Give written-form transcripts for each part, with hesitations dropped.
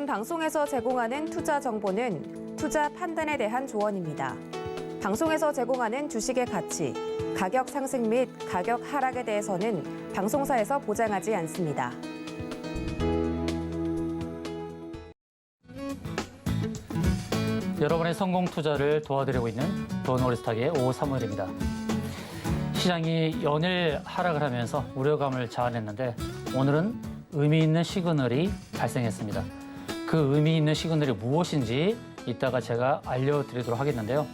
본 방송에서 제공하는 투자 정보는 투자 판단에 대한 조언입니다. 방송에서 제공하는 주식의 가치, 가격 상승 및 가격 하락에 대해서는 방송사에서 보장하지 않습니다. 여러분의 성공 투자를 도와드리고 있는 돈오리스탁의 오사무엘입니다. 시장이 연일 하락을 하면서 우려감을 자아냈는데 오늘은 의미 있는 시그널이 발생했습니다. 그 의미 있는 시그널이 무엇인지 이따가 제가 알려드리도록 하겠는데요.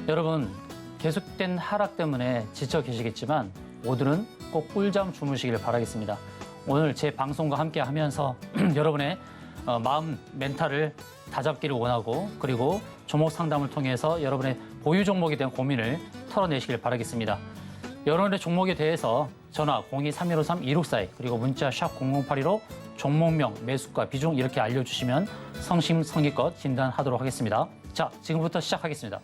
여러분, 계속된 하락 때문에 지쳐 계시겠지만 오늘은 꼭 꿀잠 주무시길 바라겠습니다. 오늘 제 방송과 함께 하면서 여러분의 마음, 멘탈을 다잡기를 원하고 그리고 종목 상담을 통해서 여러분의 보유 종목에 대한 고민을 털어내시길 바라겠습니다. 여러분의 종목에 대해서 전화 02-3153-2642 그리고 문자 샵 0082로 종목명, 매수가, 비중 이렇게 알려주시면 성심성의껏 진단하도록 하겠습니다. 자, 지금부터 시작하겠습니다.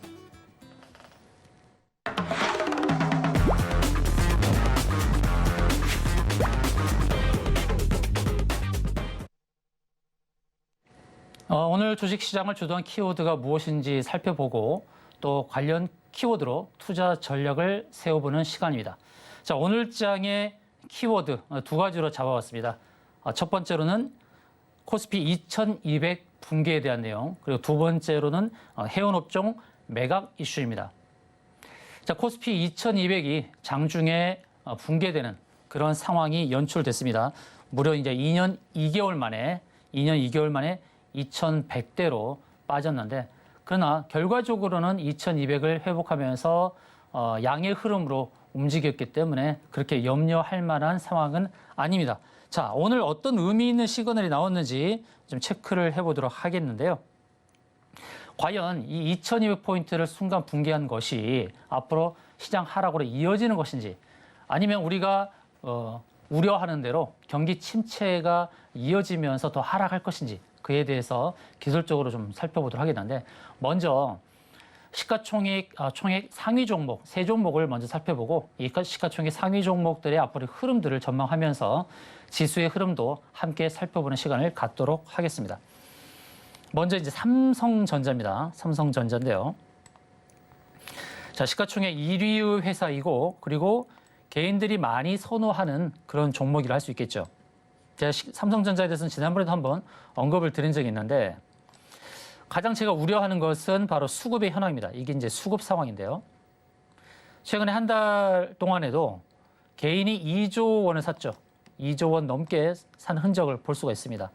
오늘 주식시장을 주도한 키워드가 무엇인지 살펴보고 또 관련 키워드로 투자 전략을 세워보는 시간입니다. 자, 오늘 장의 키워드 두 가지로 잡아봤습니다. 첫 번째로는 코스피 2200 붕괴에 대한 내용, 그리고 두 번째로는 해운업종 매각 이슈입니다. 자, 코스피 2200이 장중에 붕괴되는 그런 상황이 연출됐습니다. 무려 이제 2년 2개월 만에 2100대로 빠졌는데, 그러나 결과적으로는 2200을 회복하면서 양의 흐름으로 움직였기 때문에 그렇게 염려할 만한 상황은 아닙니다. 자, 오늘 어떤 의미 있는 시그널이 나왔는지 좀 체크를 해보도록 하겠는데요. 과연 이 2200포인트를 순간 붕괴한 것이 앞으로 시장 하락으로 이어지는 것인지, 아니면 우리가 우려하는 대로 경기 침체가 이어지면서 더 하락할 것인지, 그에 대해서 기술적으로 좀 살펴보도록 하겠는데, 먼저 시가총액 상위 종목 세 종목을 먼저 살펴보고 이 시가총액 상위 종목들의 앞으로의 흐름들을 전망하면서 지수의 흐름도 함께 살펴보는 시간을 갖도록 하겠습니다. 먼저 이제 삼성전자입니다. 삼성전자인데요. 자, 시가총액 1위의 회사이고 그리고 개인들이 많이 선호하는 그런 종목이라 할 수 있겠죠. 제가 삼성전자에 대해서는 지난번에도 한번 언급을 드린 적이 있는데, 가장 제가 우려하는 것은 바로 수급의 현황입니다. 이게 이제 수급 상황인데요. 최근에 한 달 동안에도 개인이 2조 원을 샀죠. 2조 원 넘게 산 흔적을 볼 수가 있습니다.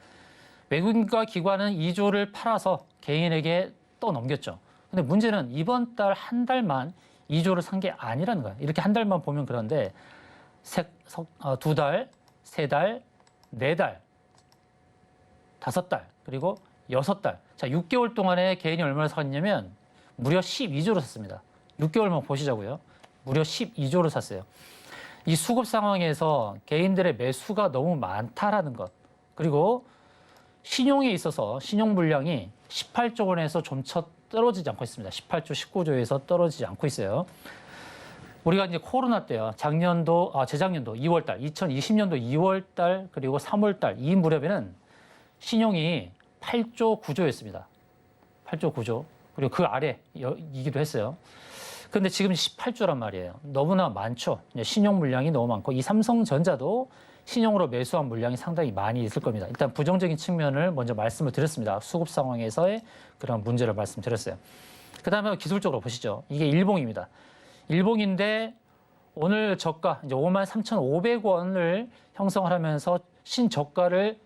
외국인과 기관은 2조를 팔아서 개인에게 또 넘겼죠. 근데 문제는 이번 달 한 달만 2조를 산 게 아니라는 거예요. 이렇게 한 달만 보면 그런데 두 달, 세 달, 네 달, 다섯 달, 그리고 여섯 달. 자, 6개월 동안에 개인이 얼마를 샀냐면 무려 12조를 샀습니다. 6개월만 보시자고요. 무려 12조를 샀어요. 이 수급 상황에서 개인들의 매수가 너무 많다라는 것. 그리고 신용에 있어서 신용 물량이 18조 원에서 좀처 떨어지지 않고 있습니다. 18조, 19조에서 떨어지지 않고 있어요. 우리가 이제 코로나 때요. 재작년도 2월달, 2020년도 2월달, 그리고 3월달 이 무렵에는 신용이 8조 9조였습니다. 8조 9조. 그리고 그 아래이기도 했어요. 그런데 지금 18조란 말이에요. 너무나 많죠. 신용 물량이 너무 많고, 이 삼성전자도 신용으로 매수한 물량이 상당히 많이 있을 겁니다. 일단 부정적인 측면을 먼저 말씀을 드렸습니다. 수급 상황에서의 그런 문제를 말씀드렸어요. 그 다음에 기술적으로 보시죠. 이게 일봉입니다. 일봉인데 오늘 저가 이제 53,500원을 형성을 하면서 신저가를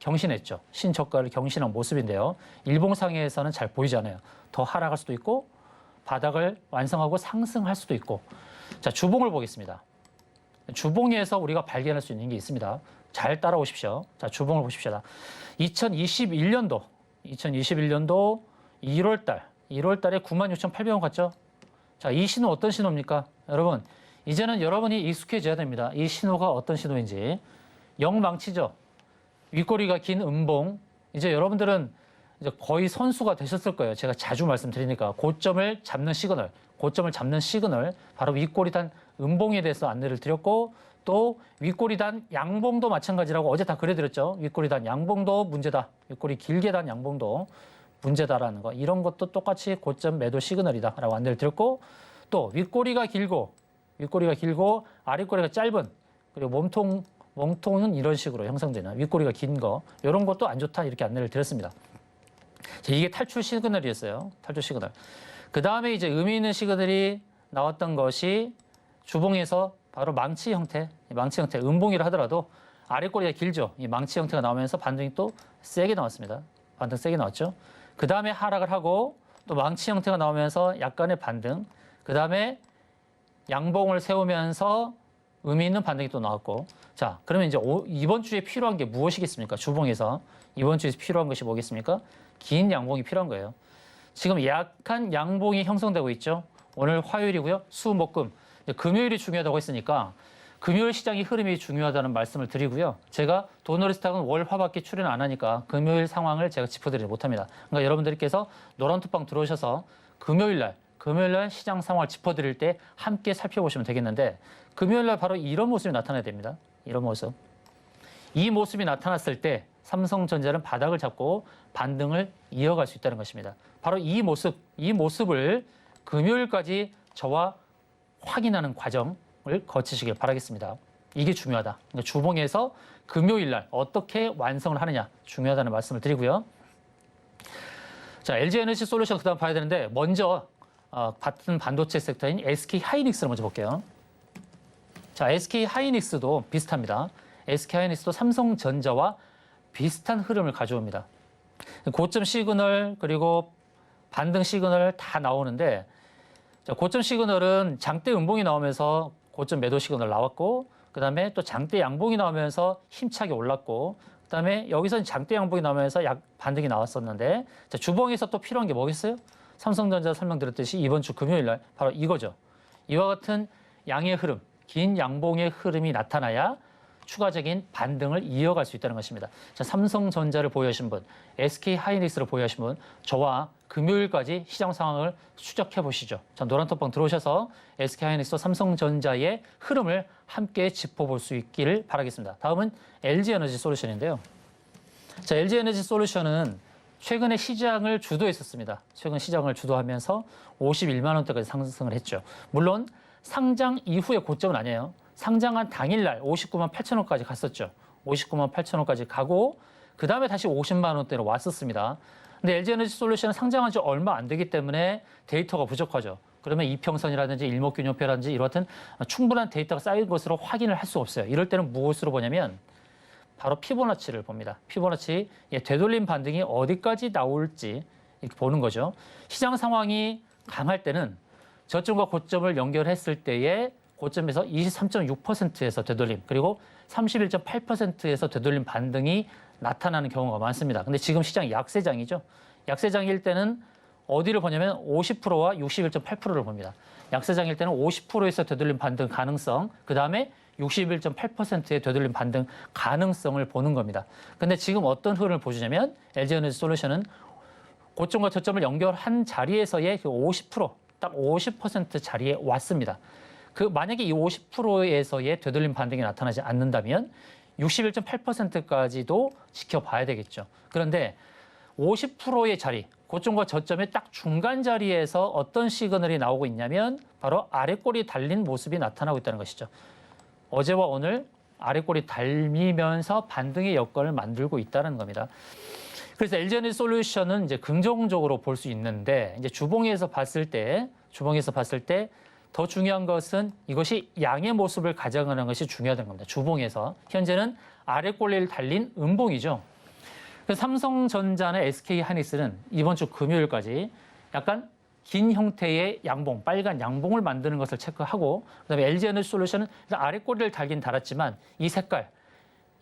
경신했죠. 신저가를 경신한 모습인데요. 일봉상에서는 잘 보이지 않아요. 더 하락할 수도 있고 바닥을 완성하고 상승할 수도 있고. 자, 주봉을 보겠습니다. 주봉에서 우리가 발견할 수 있는 게 있습니다. 잘 따라오십시오. 자, 주봉을 보십시오. 2021년도 1월 달에 96,800원 갔죠? 자, 이 신호 어떤 신호입니까? 여러분, 이제는 여러분이 익숙해져야 됩니다. 이 신호가 어떤 신호인지. 영망치죠? 윗꼬리가 긴 음봉. 이제 여러분들은 이제 거의 선수가 되셨을 거예요. 제가 자주 말씀드리니까. 고점을 잡는 시그널, 바로 윗꼬리 단 음봉에 대해서 안내를 드렸고, 또 윗꼬리 단 양봉도 마찬가지라고 어제 다 그려드렸죠. 윗꼬리 단 양봉도 문제다. 윗꼬리 길게 단 양봉도 문제다라는 거. 이런 것도 똑같이 고점 매도 시그널이다라고 안내를 드렸고 또 윗꼬리가 길고 아랫꼬리가 짧은 그리고 몸통은 이런 식으로 형성되는 윗꼬리가 긴 거 이런 것도 안 좋다 이렇게 안내를 드렸습니다. 자, 이게 탈출 시그널이었어요. 탈출 시그널. 그 다음에 이제 의미 있는 시그널이 나왔던 것이 주봉에서 바로 망치 형태, 음봉이라 하더라도 아랫꼬리가 길죠. 이 망치 형태가 나오면서 반등이 또 세게 나왔습니다. 반등 세게 나왔죠. 그 다음에 하락을 하고 또 망치 형태가 나오면서 약간의 반등. 그 다음에 양봉을 세우면서 의미 있는 반등이 또 나왔고. 자, 그러면 이제 이번 주에 필요한 게 무엇이겠습니까? 주봉에서 이번 주에 필요한 것이 뭐겠습니까? 긴 양봉이 필요한 거예요. 지금 약한 양봉이 형성되고 있죠. 오늘 화요일이고요. 수, 목, 금. 금요일이 중요하다고 했으니까 금요일 시장의 흐름이 중요하다는 말씀을 드리고요. 제가 도너리스탁은 월, 화밖에 출연 안 하니까 금요일 상황을 제가 짚어드리지 못합니다. 그러니까 여러분들께서 노란톡방 들어오셔서 금요일 날 시장 상황을 짚어드릴 때 함께 살펴보시면 되겠는데 금요일 날 바로 이런 모습이 나타나야 됩니다. 이런 모습. 이 모습이 나타났을 때 삼성전자는 바닥을 잡고 반등을 이어갈 수 있다는 것입니다. 바로 이 모습을 금요일까지 저와 확인하는 과정을 거치시길 바라겠습니다. 이게 중요하다. 그러니까 주봉에서 금요일 날 어떻게 완성을 하느냐 중요하다는 말씀을 드리고요. 자, LG에너지 솔루션 그다음 봐야 되는데 먼저 같은 반도체 섹터인 SK 하이닉스를 먼저 볼게요. 자, SK 하이닉스도 비슷합니다. SK 하이닉스도 삼성전자와 비슷한 흐름을 가져옵니다. 고점 시그널 그리고 반등 시그널 다 나오는데 자, 고점 시그널은 장대 음봉이 나오면서 고점 매도 시그널 나왔고 그다음에 또 장대 양봉이 나오면서 힘차게 올랐고 그다음에 여기서 장대 양봉이 나오면서 반등이 나왔었는데 자, 주봉에서 또 필요한 게 뭐겠어요? 삼성전자 설명드렸듯이 이번 주 금요일 날 바로 이거죠. 이와 같은 양의 흐름, 긴 양봉의 흐름이 나타나야 추가적인 반등을 이어갈 수 있다는 것입니다. 자, 삼성전자를 보유하신 분, SK 하이닉스를 보유하신 분, 저와 금요일까지 시장 상황을 추적해 보시죠. 자, 노란톡방 들어오셔서 SK 하이닉스와 삼성전자의 흐름을 함께 짚어볼 수 있기를 바라겠습니다. 다음은 LG 에너지 솔루션인데요. 자, LG 에너지 솔루션은 최근에 시장을 주도했었습니다. 최근 시장을 주도하면서 51만 원대까지 상승을 했죠. 물론 상장 이후의 고점은 아니에요. 상장한 당일날 59만 8천 원까지 갔었죠. 59만 8천 원까지 가고 그 다음에 다시 50만 원대로 왔었습니다. 근데 LG에너지 솔루션은 상장한 지 얼마 안 되기 때문에 데이터가 부족하죠. 그러면 이평선이라든지 일목균형표라든지 이런 같은 충분한 데이터가 쌓인 것으로 확인을 할 수 없어요. 이럴 때는 무엇으로 보냐면 바로 피보나치를 봅니다. 피보나치 되돌림 반등이 어디까지 나올지 이렇게 보는 거죠. 시장 상황이 강할 때는 저점과 고점을 연결했을 때에 고점에서 23.6%에서 되돌림 그리고 31.8%에서 되돌림 반등이 나타나는 경우가 많습니다. 근데 지금 시장이 약세장이죠. 약세장일 때는 어디를 보냐면 50%와 61.8%를 봅니다. 약세장일 때는 50%에서 되돌림 반등 가능성, 그 다음에 61.8%의 되돌림 반등 가능성을 보는 겁니다. 근데 지금 어떤 흐름을 보여주냐면 LG에너지 솔루션은 고점과 저점을 연결한 자리에서의 50%, 딱 50% 자리에 왔습니다. 만약에 이 50%에서의 되돌림 반등이 나타나지 않는다면 61.8%까지도 지켜봐야 되겠죠. 그런데 50%의 자리, 고점과 저점의 딱 중간 자리에서 어떤 시그널이 나오고 있냐면 바로 아랫꼬리 달린 모습이 나타나고 있다는 것이죠. 어제와 오늘 아랫꼬리 달리면서 반등의 여건을 만들고 있다는 겁니다. 그래서 LG에너지 솔루션은 이제 긍정적으로 볼 수 있는데 이제 주봉에서 봤을 때 더 중요한 것은 이것이 양의 모습을 가져가는 것이 중요하다는 겁니다. 주봉에서 현재는 아랫꼬리를 달린 음봉이죠. 그래서 삼성전자나 SK 하이닉스는 이번 주 금요일까지 약간 긴 형태의 양봉, 빨간 양봉을 만드는 것을 체크하고 그다음에 LG에너지 솔루션은 아랫꼬리를 달긴 달았지만 이 색깔,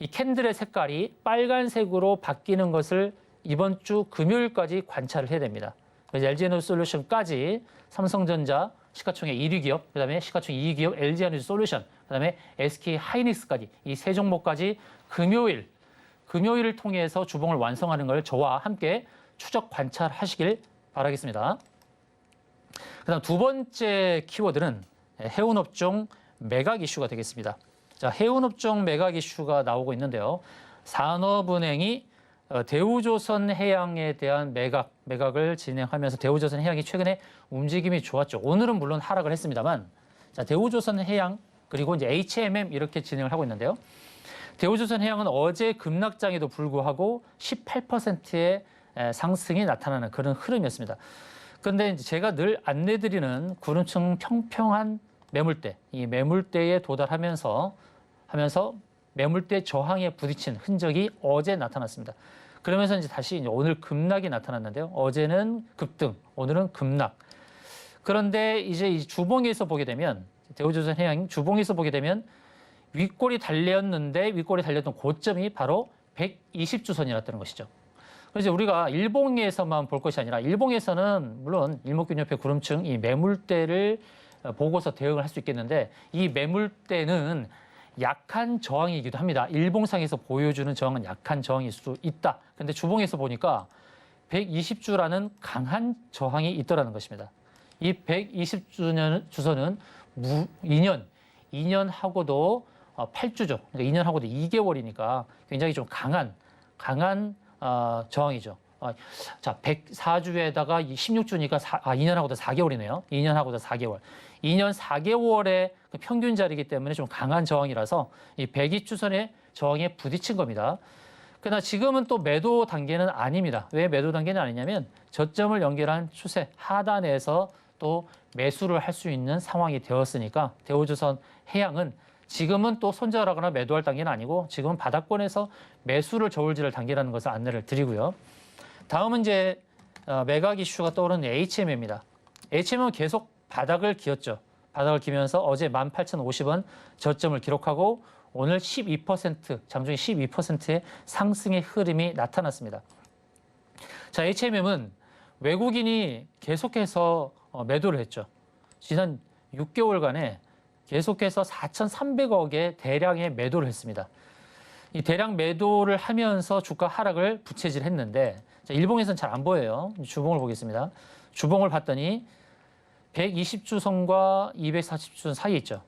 이 캔들의 색깔이 빨간색으로 바뀌는 것을 이번 주 금요일까지 관찰을 해야 됩니다. 그래서 LG에너지 솔루션까지 삼성전자 시가총액 1위 기업, 그다음에 시가총액 2위 기업 LG에너지 솔루션, 그다음에 SK 하이닉스까지 이 세 종목까지 금요일을 통해서 주봉을 완성하는 걸 저와 함께 추적 관찰하시길 바라겠습니다. 그다음 두 번째 키워드는 해운업종 매각 이슈가 되겠습니다. 자, 해운업종 매각 이슈가 나오고 있는데요. 산업은행이 대우조선해양에 대한 매각을 진행하면서 대우조선해양이 최근에 움직임이 좋았죠. 오늘은 물론 하락을 했습니다만, 자, 대우조선해양 그리고 이제 HMM 이렇게 진행을 하고 있는데요. 대우조선해양은 어제 급락장에도 불구하고 18%의 상승이 나타나는 그런 흐름이었습니다. 그런데 제가 늘 안내드리는 구름층 평평한 매물대, 이 매물대에 도달하면서 매물대 저항에 부딪힌 흔적이 어제 나타났습니다. 그러면서 이제 다시 이제 오늘 급락이 나타났는데요. 어제는 급등, 오늘은 급락. 그런데 이제 이 주봉에서 보게 되면 대우조선해양 주봉에서 보게 되면 윗골이 달렸던 고점이 바로 120주선이었다는 것이죠. 그래서 우리가 일봉에서만 볼 것이 아니라 일봉에서는 물론 일목균형표 구름층 이 매물대를 보고서 대응을 할 수 있겠는데 이 매물대는 약한 저항이기도 합니다. 일봉상에서 보여주는 저항은 약한 저항일 수 있다. 근데 주봉에서 보니까 120주라는 강한 저항이 있더라는 것입니다. 이 120주선은 2년하고도 8주죠. 그러니까 2년하고도 2개월이니까 굉장히 좀 강한 저항이죠. 자, 104주에다가 16주니까 2년하고도 4개월이네요. 2년하고도 4개월. 2년 4개월의 평균 자리이기 때문에 좀 강한 저항이라서 이 120주선의 저항에 부딪힌 겁니다. 그러나 지금은 또 매도 단계는 아닙니다. 왜 매도 단계는 아니냐면 저점을 연결한 추세 하단에서 또 매수를 할 수 있는 상황이 되었으니까 대우조선 해양은 지금은 또 손절하거나 매도할 단계는 아니고 지금은 바닥권에서 매수를 저울질 단계라는 것을 안내를 드리고요. 다음은 이제 매각 이슈가 떠오르는 HMM입니다. HMM은 계속 바닥을 기었죠. 바닥을 기면서 어제 18,050원 저점을 기록하고 오늘 12%, 장중에 12%의 상승의 흐름이 나타났습니다. 자, HMM은 외국인이 계속해서 매도를 했죠. 지난 6개월간에 계속해서 4,300억의 대량의 매도를 했습니다. 이 대량 매도를 하면서 주가 하락을 부채질했는데 일봉에서는 잘 안 보여요. 주봉을 보겠습니다. 주봉을 봤더니 120주선과 240주선 사이에 있죠.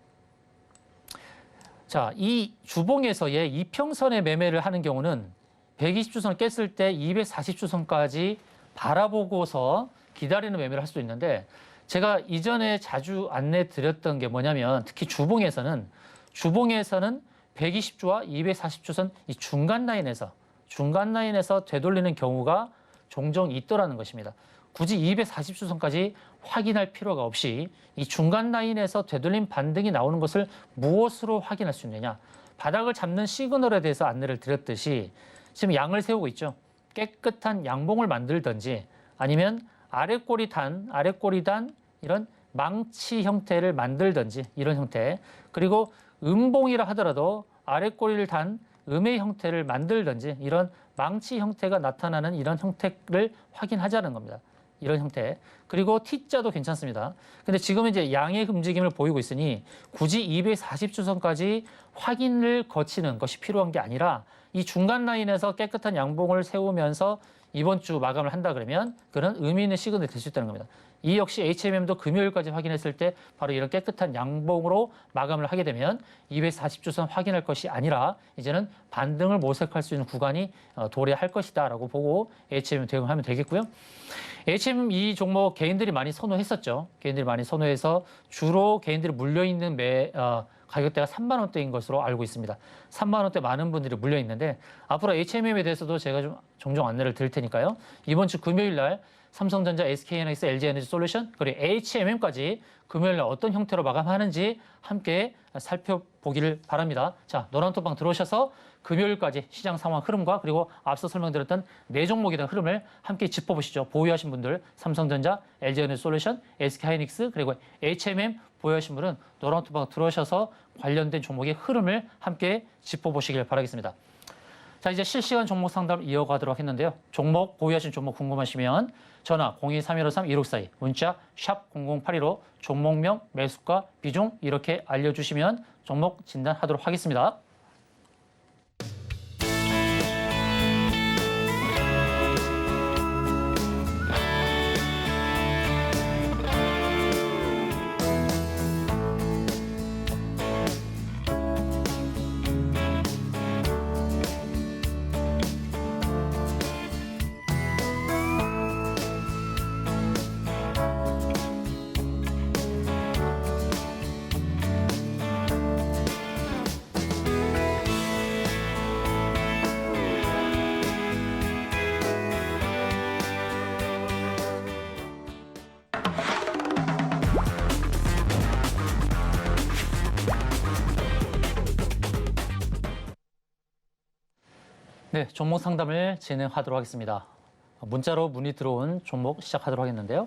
자, 이 주봉에서의 이평선의 매매를 하는 경우는 120주선을 깼을 때 240주선까지 바라보고서 기다리는 매매를 할 수도 있는데 제가 이전에 자주 안내 드렸던 게 뭐냐면 특히 주봉에서는 120주와 240주선 이 중간 라인에서 되돌리는 경우가 종종 있더라는 것입니다. 굳이 240주선까지 확인할 필요가 없이 이 중간 라인에서 되돌림 반등이 나오는 것을 무엇으로 확인할 수 있느냐. 바닥을 잡는 시그널에 대해서 안내를 드렸듯이 지금 양을 세우고 있죠. 깨끗한 양봉을 만들든지 아니면 아랫꼬리 단 이런 망치 형태를 만들든지 이런 형태 그리고 음봉이라 하더라도 아랫꼬리를 단 음의 형태를 만들든지 이런 망치 형태가 나타나는 이런 형태를 확인하자는 겁니다. 이런 형태. 그리고 T자도 괜찮습니다. 근데 지금 이제 양의 움직임을 보이고 있으니 굳이 240주선까지 확인을 거치는 것이 필요한 게 아니라 이 중간 라인에서 깨끗한 양봉을 세우면서 이번 주 마감을 한다 그러면 그런 의미 있는 시그널이 될 수 있다는 겁니다. 이 역시 HMM도 금요일까지 확인했을 때 바로 이런 깨끗한 양봉으로 마감을 하게 되면 240주선 확인할 것이 아니라 이제는 반등을 모색할 수 있는 구간이 도래할 것이다라고 보고 HMM 대응하면 되겠고요. HMM 이 종목 개인들이 많이 선호했었죠. 개인들이 많이 선호해서 주로 개인들이 물려있는 가격대가 3만 원대인 것으로 알고 있습니다. 3만 원대 많은 분들이 물려 있는데 앞으로 HMM에 대해서도 제가 좀 종종 안내를 드릴 테니까요. 이번 주 금요일 날 삼성전자, SK하이닉스, LG에너지솔루션 그리고 HMM까지 금요일 날 어떤 형태로 마감하는지 함께 살펴보기를 바랍니다. 자, 노란톡방 들어오셔서 금요일까지 시장 상황 흐름과 그리고 앞서 설명드렸던 네 종목에 대한 흐름을 함께 짚어보시죠. 보유하신 분들 삼성전자, LG에너지솔루션, SK하이닉스 그리고 HMM 보유하신 분은 노란톡방 들어오셔서 관련된 종목의 흐름을 함께 짚어보시길 바라겠습니다. 자, 이제 실시간 종목 상담을 이어가도록 했는데요. 종목, 보유하신 종목 궁금하시면 전화 023153-1642, 문자 샵 0082로 종목명, 매수가, 비중 이렇게 알려주시면 종목 진단하도록 하겠습니다. 네, 종목 상담을 진행하도록 하겠습니다. 문자로 문의 들어온 종목 시작하도록 하겠는데요.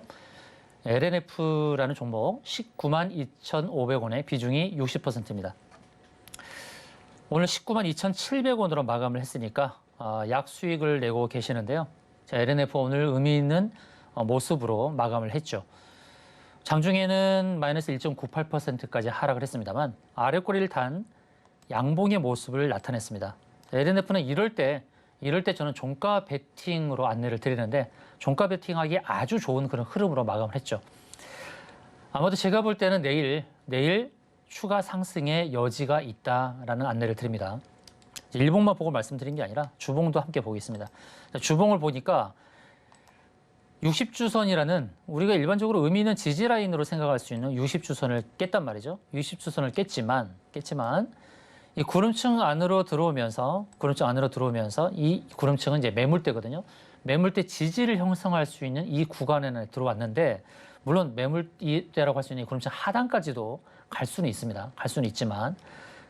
LNF라는 종목 19만 2,500원의 비중이 60%입니다. 오늘 19만 2,700원으로 마감을 했으니까 약 수익을 내고 계시는데요. 자, LNF 오늘 의미 있는 모습으로 마감을 했죠. 장중에는 마이너스 1.98%까지 하락을 했습니다만 아래 꼬리를 단 양봉의 모습을 나타냈습니다. LNF는 이럴 때 저는 종가 베팅으로 안내를 드리는데 종가 베팅하기 아주 좋은 그런 흐름으로 마감을 했죠. 아무래도 제가 볼 때는 내일 추가 상승의 여지가 있다라는 안내를 드립니다. 일봉만 보고 말씀드린 게 아니라 주봉도 함께 보겠습니다. 주봉을 보니까 60주선이라는 우리가 일반적으로 의미 있는 지지 라인으로 생각할 수 있는 60주선을 깼단 말이죠. 60주선을 깼지만 이 구름층 안으로 들어오면서 이 구름층은 이제 매물대거든요. 매물대 지지를 형성할 수 있는 이 구간에는 들어왔는데 물론 매물대라고 할 수 있는 이 구름층 하단까지도 갈 수는 있습니다. 갈 수는 있지만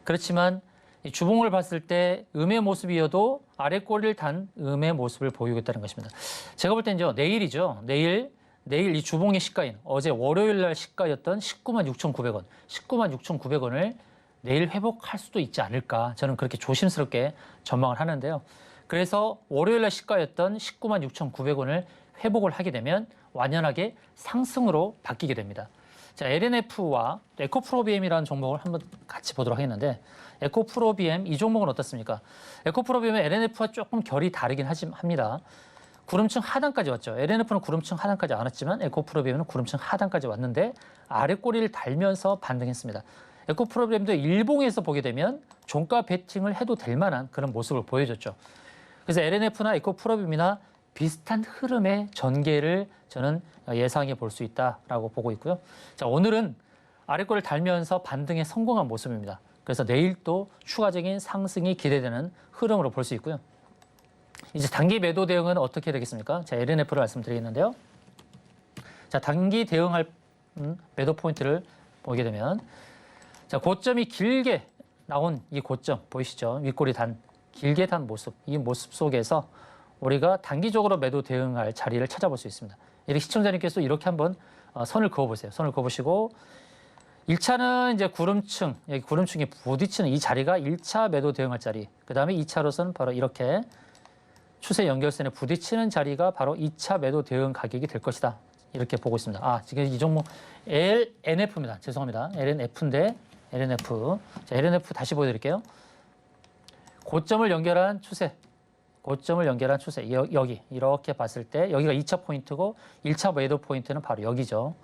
그렇지만 이 주봉을 봤을 때 음의 모습이어도 아래 꼬리를 단 음의 모습을 보이고 있다는 것입니다. 제가 볼 때는요. 내일이죠. 내일 이 주봉의 시가인 어제 월요일 날 시가였던 19만 6,900원, 19만 6,900원을 내일 회복할 수도 있지 않을까 저는 그렇게 조심스럽게 전망을 하는데요. 그래서 월요일 날 시가였던 19만 6,900원을 회복을 하게 되면 완연하게 상승으로 바뀌게 됩니다. 자, LNF와 에코프로비엠이라는 종목을 한번 같이 보도록 하겠는데 에코프로비엠 이 종목은 어떻습니까? 에코프로비엠은 LNF와 조금 결이 다르긴 합니다. 구름층 하단까지 왔죠. LNF는 구름층 하단까지 안 왔지만 에코프로비엠은 구름층 하단까지 왔는데 아래 꼬리를 달면서 반등했습니다. 에코프로비엠도 일봉에서 보게 되면 종가 베팅을 해도 될 만한 그런 모습을 보여줬죠. 그래서 LNF나 에코프로비엠이나 비슷한 흐름의 전개를 저는 예상해 볼 수 있다라고 보고 있고요. 자, 오늘은 아래꼬리를 달면서 반등에 성공한 모습입니다. 그래서 내일 또 추가적인 상승이 기대되는 흐름으로 볼 수 있고요. 이제 단기 매도 대응은 어떻게 되겠습니까? 자, LNF를 말씀드리겠는데요. 자, 단기 대응할 매도 포인트를 보게 되면 자, 고점이 길게 나온 이 고점 보이시죠? 윗꼬리 길게 단 모습, 이 모습 속에서 우리가 단기적으로 매도 대응할 자리를 찾아볼 수 있습니다. 이렇게 시청자님께서 이렇게 한번 선을 그어보세요. 선을 그어보시고 1차는 이제 여기 구름층에 부딪히는 이 자리가 1차 매도 대응할 자리. 그 다음에 2차로서는 바로 이렇게 추세 연결선에 부딪히는 자리가 바로 2차 매도 대응 가격이 될 것이다. 이렇게 보고 있습니다. 지금 이 종목 LNF입니다. 죄송합니다. LNF인데 LNF. 자, LNF 다시 보여드릴게요. 고점을 연결한 추세. 여기 이렇게 봤을 때 여기가 2차 포인트고 1차 매도 포인트는 바로 여기죠.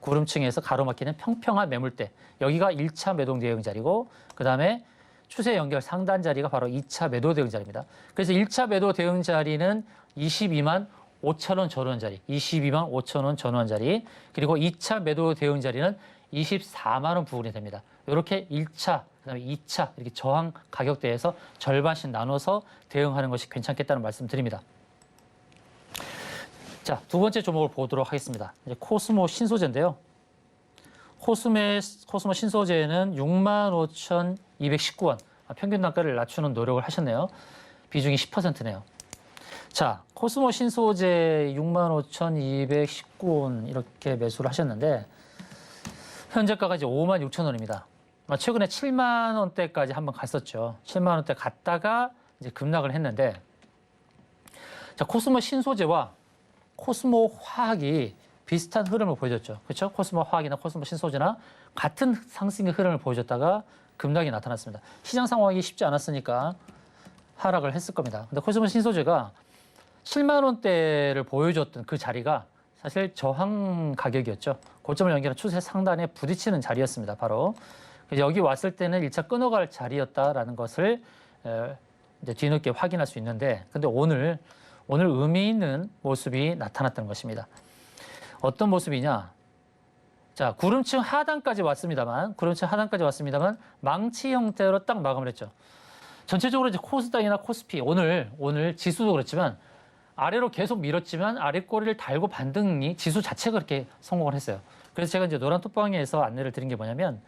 구름층에서 가로막히는 평평한 매물대. 여기가 1차 매도 대응 자리고 그다음에 추세 연결 상단 자리가 바로 2차 매도 대응 자리입니다. 그래서 1차 매도 대응 자리는 22만 5천 원 전원 자리, 22만 5천 원 전원 자리. 그리고 2차 매도 대응 자리는 24만 원 부근이 됩니다. 이렇게 1차, 그다음에 2차 이렇게 저항 가격대에서 절반씩 나눠서 대응하는 것이 괜찮겠다는 말씀드립니다. 자, 두 번째 종목을 보도록 하겠습니다. 이제 코스모 신소재인데요. 코스모 신소재는 65,219원 평균 단가를 낮추는 노력을 하셨네요. 비중이 10%네요. 자, 코스모 신소재 65,219원 이렇게 매수를 하셨는데 현재가가 이제 56,000원입니다. 최근에 7만 원대까지 한번 갔었죠. 7만 원대 갔다가 이제 급락을 했는데 자, 코스모 신소재와 코스모 화학이 비슷한 흐름을 보여줬죠. 그렇죠? 코스모 화학이나 코스모 신소재나 같은 상승의 흐름을 보여줬다가 급락이 나타났습니다. 시장 상황이 쉽지 않았으니까 하락을 했을 겁니다. 근데 코스모 신소재가 7만 원대를 보여줬던 그 자리가 사실 저항 가격이었죠. 고점을 연결한 추세 상단에 부딪히는 자리였습니다. 바로 여기 왔을 때는 1차 끊어갈 자리였다라는 것을 이제 뒤늦게 확인할 수 있는데, 근데 오늘 의미 있는 모습이 나타났던 것입니다. 어떤 모습이냐? 자, 구름층 하단까지 왔습니다만 망치 형태로 딱 마감을 했죠. 전체적으로 이제 코스닥이나 코스피 오늘 지수도 그렇지만 아래로 계속 밀었지만 아래 꼬리를 달고 반등이 지수 자체가 그렇게 성공을 했어요. 그래서 제가 이제 노란 톡방에서 안내를 드린 게 뭐냐면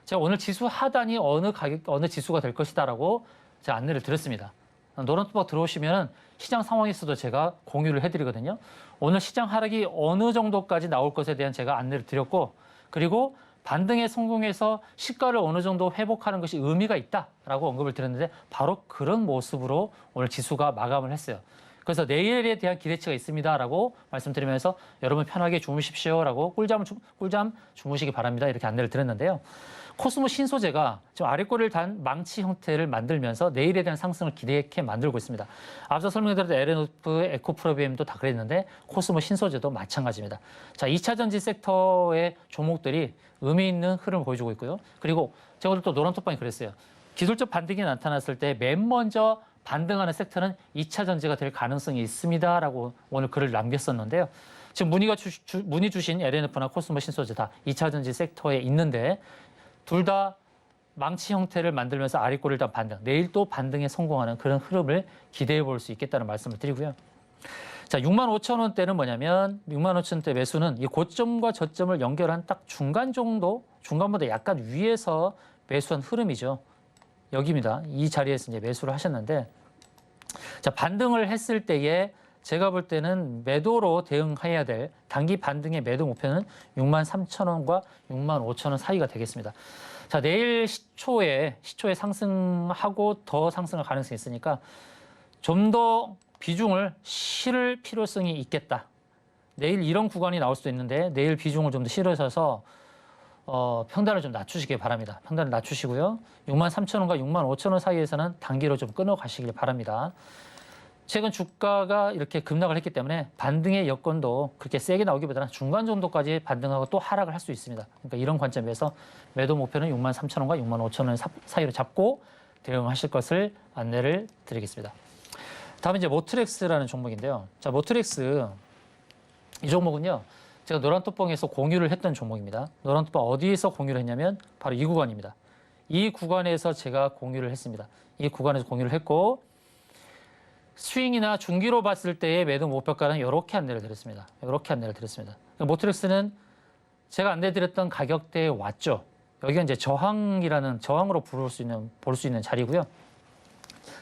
제가 오늘 지수 하단이 어느 지수가 될 것이다라고 제가 안내를 드렸습니다. 노란톡방 들어오시면 시장 상황에서도 제가 공유를 해드리거든요. 오늘 시장 하락이 어느 정도까지 나올 것에 대한 제가 안내를 드렸고, 그리고 반등에 성공해서 시가를 어느 정도 회복하는 것이 의미가 있다라고 언급을 드렸는데 바로 그런 모습으로 오늘 지수가 마감을 했어요. 그래서 내일에 대한 기대치가 있습니다라고 말씀드리면서 여러분 편하게 주무십시오라고 꿀잠 주무시기 바랍니다. 이렇게 안내를 드렸는데요. 코스모 신소재가 지금 아래꼬리를 단 망치 형태를 만들면서 내일에 대한 상승을 기대케 만들고 있습니다. 앞서 설명드렸던 LNF, 에코프로비엠도 다 그랬는데 코스모 신소재도 마찬가지입니다. 자, 2차 전지 섹터의 종목들이 의미 있는 흐름을 보여주고 있고요. 그리고 제가 오늘 또 노란톡방에 그랬어요. 기술적 반등이 나타났을 때 맨 먼저 반등하는 섹터는 2차 전지가 될 가능성이 있습니다라고 오늘 글을 남겼었는데요. 지금 문의 주신 LNF나 코스모 신소재 다 2차 전지 섹터에 있는데 둘 다 망치 형태를 만들면서 아래꼬리를 다 반등, 내일 또 반등에 성공하는 그런 흐름을 기대해 볼 수 있겠다는 말씀을 드리고요. 자, 65,000원대는 뭐냐면 65,000원대 매수는 이 고점과 저점을 연결한 딱 중간 정도, 중간보다 약간 위에서 매수한 흐름이죠. 여기입니다. 이 자리에서 이제 매수를 하셨는데, 자, 반등을 했을 때에 제가 볼 때는 매도로 대응해야 될 단기 반등의 매도 목표는 63,000원과 65,000원 사이가 되겠습니다. 자, 내일 시초에 상승하고 더 상승할 가능성이 있으니까 좀 더 비중을 실을 필요성이 있겠다. 내일 이런 구간이 나올 수도 있는데 내일 비중을 좀 더 실으셔서 평단을 좀 낮추시기 바랍니다. 평단을 낮추시고요. 63,000원과 65,000원 사이에서는 단기로 좀 끊어 가시길 바랍니다. 최근 주가가 이렇게 급락을 했기 때문에 반등의 여건도 그렇게 세게 나오기보다는 중간 정도까지 반등하고 또 하락을 할 수 있습니다. 그러니까 이런 관점에서 매도 목표는 63,000원과 65,000원 사이로 잡고 대응하실 것을 안내를 드리겠습니다. 다음은 이제 모트렉스라는 종목인데요. 자, 모트렉스 이 종목은요. 제가 노란톡방에서 공유를 했던 종목입니다. 노란톡방 어디에서 공유를 했냐면 바로 이 구간입니다. 이 구간에서 제가 공유를 했습니다. 이 구간에서 공유를 했고 스윙이나 중기로 봤을 때의 매도 목표가는 이렇게 안내를 드렸습니다. 이렇게 안내를 드렸습니다. 모트렉스는 제가 안내드렸던 가격대에 왔죠. 여기가 이제 저항으로 볼 수 있는 자리고요.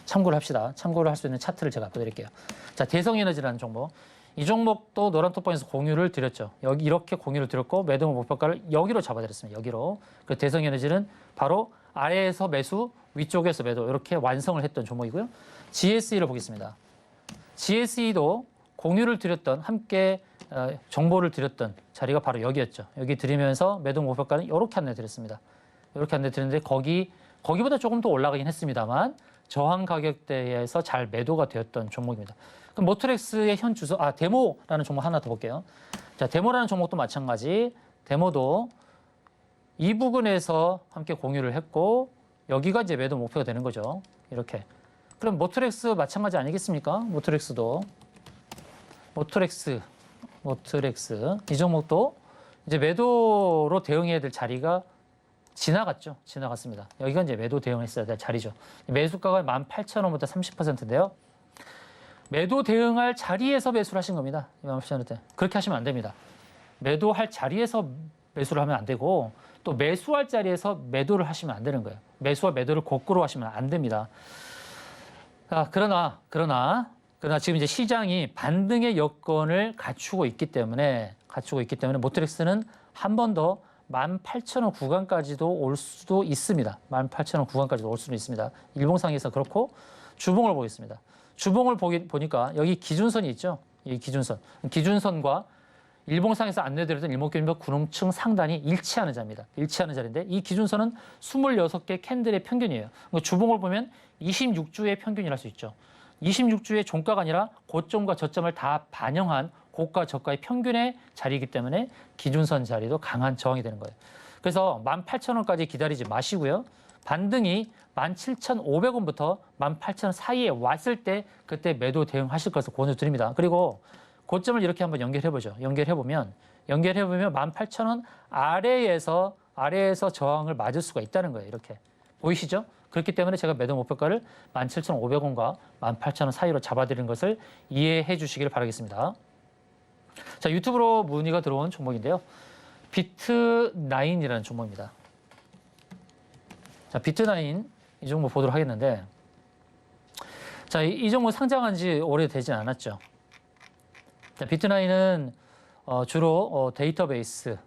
참고를 합시다. 참고를 할 수 있는 차트를 제가 보여드릴게요. 자, 대성에너지라는 종목. 이 종목도 노란톡방에서 공유를 드렸죠. 여기 이렇게 공유를 드렸고 매도 목표가를 여기로 잡아드렸습니다. 여기로. 그 대성에너지는 바로 아래에서 매수, 위쪽에서 매도 이렇게 완성을 했던 종목이고요. GSE를 보겠습니다. GSE도 공유를 드렸던 함께 정보를 드렸던 자리가 바로 여기였죠. 여기 드리면서 매도 목표가는 이렇게 안내드렸습니다. 이렇게 안내드렸는데 거기보다 조금 더 올라가긴 했습니다만 저항 가격대에서 잘 매도가 되었던 종목입니다. 그럼 모트렉스의 현 주소, 데모라는 종목 하나 더 볼게요. 자, 데모라는 종목도 마찬가지. 데모도 이 부근에서 함께 공유를 했고 여기가 이제 매도 목표가 되는 거죠. 이렇게. 그럼 모트렉스 마찬가지 아니겠습니까? 모트렉스 이 종목도 이제 매도로 대응해야 될 자리가 지나갔습니다. 여기가 이제 매도 대응했어야 될 자리죠. 매수가가 18,000원부터 30%인데요. 매도 대응할 자리에서 매수를 하신 겁니다. 28,000원대. 그렇게 하시면 안 됩니다. 매도할 자리에서 매수를 하면 안 되고 또 매수할 자리에서 매도를 하시면 안 되는 거예요. 매수와 매도를 거꾸로 하시면 안 됩니다. 그러나 지금 이제 시장이 반등의 여건을 갖추고 있기 때문에 모트렉스는 한 번 더 18,000원 구간까지도 올 수도 있습니다. 18,000원 구간까지도 올 수도 있습니다. 일봉상에서 그렇고 주봉을 보겠습니다. 주봉을 보니까 여기 기준선이 있죠. 이 기준선과 일봉상에서 안내드렸던 일목균입니다. 구름층 상단이 일치하는 자입니다. 일치하는 자리인데 이 기준선은 26개 캔들의 평균이에요. 주봉을 보면 26주의 평균이라 할 수 있죠. 26주의 종가가 아니라 고점과 저점을 다 반영한 고가 저가의 평균의 자리이기 때문에 기준선 자리도 강한 저항이 되는 거예요. 그래서 18,000원까지 기다리지 마시고요. 반등이 17,500원부터 18,000원 사이에 왔을 때 그때 매도 대응하실 것을 권유드립니다. 그리고 고점을 이렇게 한번 연결해보죠. 연결해보면 18,000원 아래에서 저항을 맞을 수가 있다는 거예요. 이렇게. 보이시죠? 그렇기 때문에 제가 매도 목표가를 17,500원과 18,000원 사이로 잡아드리는 것을 이해해 주시기를 바라겠습니다. 자, 유튜브로 문의가 들어온 종목인데요. 비트9이라는 종목입니다. 자, 비트9 이 종목 보도록 하겠는데, 자, 이 종목 상장한 지 오래되진 않았죠. 자, 비트나인은 주로 데이터베이스,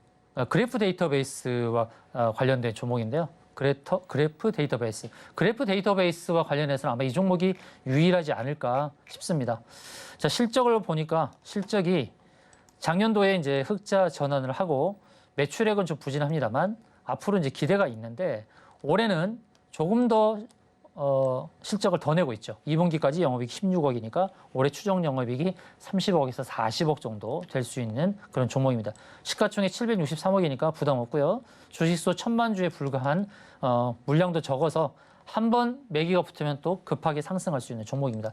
그래프 데이터베이스와 관련된 종목인데요. 그래프 데이터베이스와 관련해서는 아마 이 종목이 유일하지 않을까 싶습니다. 자, 실적을 보니까 실적이 작년도에 이제 흑자 전환을 하고 매출액은 좀 부진합니다만 앞으로 이제 기대가 있는데 올해는 조금 더 실적을 더 내고 있죠. 2분기까지 영업이익 16억이니까 올해 추정 영업이익이 30억에서 40억 정도 될 수 있는 그런 종목입니다. 시가총액 763억이니까 부담 없고요. 주식수 1000만 주에 불과한 물량도 적어서 한 번 매기가 붙으면 또 급하게 상승할 수 있는 종목입니다.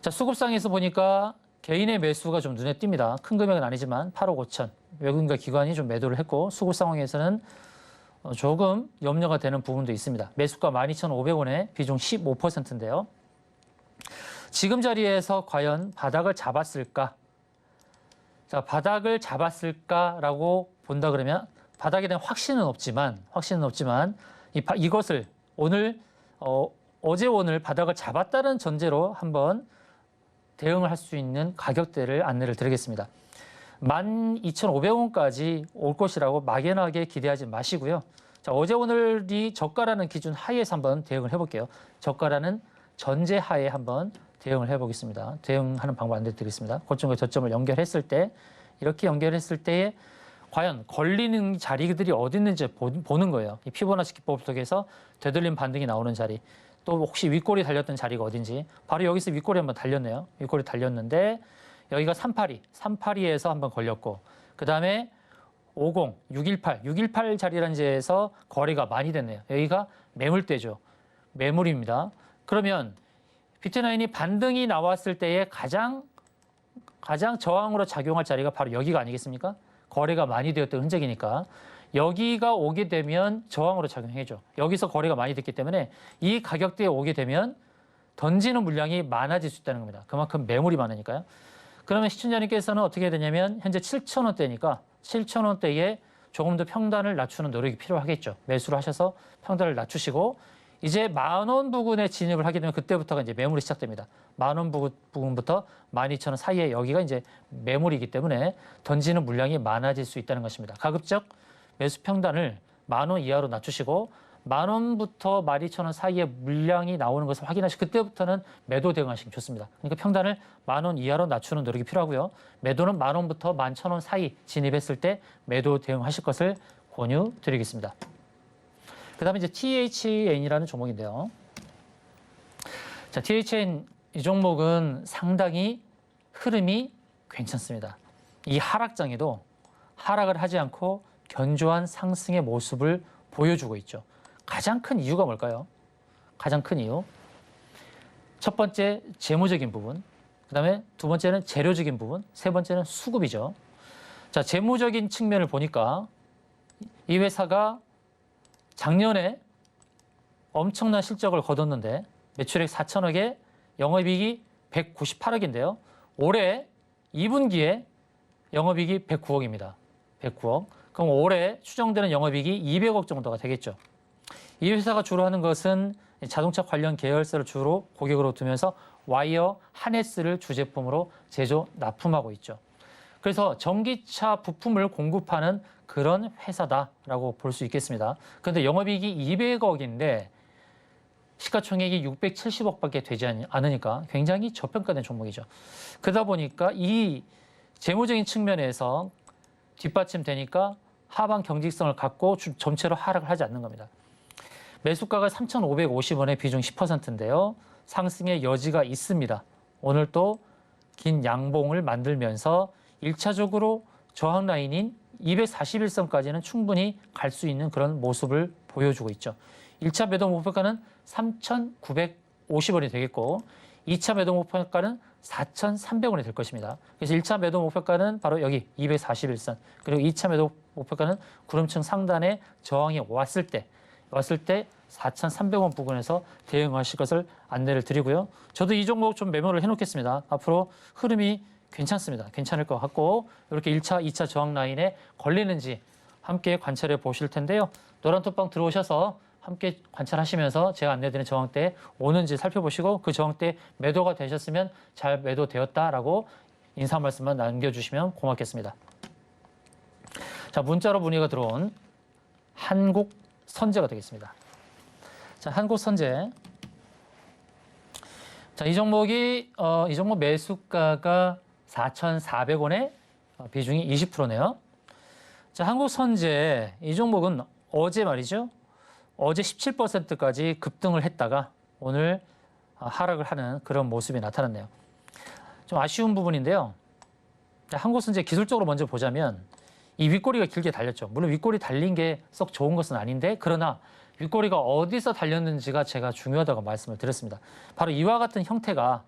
자, 수급상에서 보니까 개인의 매수가 좀 눈에 띕니다. 큰 금액은 아니지만 8억 5천 외국인과 기관이 좀 매도를 했고 수급 상황에서는 조금 염려가 되는 부분도 있습니다. 매수가 12,500원에 비중 15%인데요. 지금 자리에서 과연 바닥을 잡았을까? 자, 바닥을 잡았을까라고 본다 그러면 바닥에 대한 확신은 없지만 이것을 오늘 어제 오늘 바닥을 잡았다는 전제로 한번 대응을 할 수 있는 가격대를 안내를 드리겠습니다. 12,500원까지 올 것이라고 막연하게 기대하지 마시고요. 자, 어제 오늘이 저가라는 기준 하에서 한번 대응을 해볼게요. 저가라는 전제 하에 한번 대응을 해보겠습니다. 대응하는 방법 안내드리겠습니다. 고점과 저점을 연결했을 때 이렇게 연결했을 때에 과연 걸리는 자리들이 어디 있는지 보는 거예요. 이 피보나치 기법 속에서 되돌림 반등이 나오는 자리. 또 혹시 윗골이 달렸던 자리가 어딘지 바로 여기서 윗골이 한번 달렸네요. 윗골이 달렸는데 여기가 382에서 한번 걸렸고 그 다음에 50, 618 자리라는 데에서 거래가 많이 됐네요. 여기가 매물대죠. 매물입니다. 그러면 비트나인이 반등이 나왔을 때에 가장 저항으로 작용할 자리가 바로 여기가 아니겠습니까? 거래가 많이 되었던 흔적이니까 여기가 오게 되면 저항으로 작용해줘. 여기서 거래가 많이 됐기 때문에 이 가격대에 오게 되면 던지는 물량이 많아질 수 있다는 겁니다. 그만큼 매물이 많으니까요. 그러면 시청자님께서는 어떻게 해야 되냐면 현재 7,000원대니까 7,000원대에 조금 더 평단을 낮추는 노력이 필요하겠죠. 매수를 하셔서 평단을 낮추시고 이제 10,000원 부근에 진입을 하게 되면 그때부터가 이제 매물이 시작됩니다. 10,000원 부근부터 12,000원 사이에 여기가 이제 매물이기 때문에 던지는 물량이 많아질 수 있다는 것입니다. 가급적 매수 평단을 10,000원 이하로 낮추시고 10,000원부터 12,000원 사이에 물량이 나오는 것을 확인하시고 그때부터는 매도 대응하시면 좋습니다. 그러니까 평단을 10,000원 이하로 낮추는 노력이 필요하고요. 매도는 10,000원부터 11,000원 사이 진입했을 때 매도 대응하실 것을 권유드리겠습니다. 그 다음에 이제 THN이라는 종목인데요. 자, THN 이 종목은 상당히 흐름이 괜찮습니다. 이 하락장에도 하락을 하지 않고 견조한 상승의 모습을 보여주고 있죠. 가장 큰 이유가 뭘까요? 가장 큰 이유. 첫 번째, 재무적인 부분. 그 다음에 두 번째는 재료적인 부분. 세 번째는 수급이죠. 자, 재무적인 측면을 보니까 이 회사가 작년에 엄청난 실적을 거뒀는데 매출액 4천억에 영업이익이 198억인데요. 올해 2분기에 영업이익이 109억입니다. 109억. 그럼 올해 추정되는 영업이익이 200억 정도가 되겠죠. 이 회사가 주로 하는 것은 자동차 관련 계열사를 주로 고객으로 두면서 와이어 하네스를 주제품으로 제조 납품하고 있죠. 그래서 전기차 부품을 공급하는 그런 회사다라고 볼 수 있겠습니다. 그런데 영업이익이 200억인데 시가총액이 670억밖에 되지 않으니까 굉장히 저평가된 종목이죠. 그러다 보니까 이 재무적인 측면에서 뒷받침되니까 하방 경직성을 갖고 전체로 하락을 하지 않는 겁니다. 매수가가 3,550원에 비중 10%인데요. 상승의 여지가 있습니다. 오늘 또 긴 양봉을 만들면서 1차적으로 저항 라인인 241선까지는 충분히 갈 수 있는 그런 모습을 보여주고 있죠. 1차 매도 목표가는 3,950원이 되겠고 2차 매도 목표가는 4,300원이 될 것입니다. 그래서 1차 매도 목표가는 바로 여기 241선 그리고 2차 매도 목표가는 구름층 상단에 저항이 왔을 때 4,300원 부근에서 대응하실 것을 안내를 드리고요. 저도 이 종목 좀 메모를 해놓겠습니다. 앞으로 흐름이 괜찮습니다. 괜찮을 것 같고 이렇게 1차, 2차 저항 라인에 걸리는지 함께 관찰해 보실 텐데요. 노란톡방 들어오셔서 함께 관찰하시면서 제가 안내드린 저항대에 오는지 살펴보시고 그 저항대 매도가 되셨으면 잘 매도되었다라고 인사 말씀만 남겨주시면 고맙겠습니다. 자, 문자로 문의가 들어온 한국선제가 되겠습니다. 자, 한국선제. 자, 이 종목 매수가가 4,400원에 비중이 20%네요. 자, 한국선제 이 종목은 어제 말이죠. 어제 17%까지 급등을 했다가 오늘 하락을 하는 그런 모습이 나타났네요. 좀 아쉬운 부분인데요. 자, 한국선제 기술적으로 먼저 보자면 이 윗꼬리가 길게 달렸죠. 물론 윗꼬리 달린 게 썩 좋은 것은 아닌데 그러나 윗꼬리가 어디서 달렸는지가 제가 중요하다고 말씀을 드렸습니다. 바로 이와 같은 형태가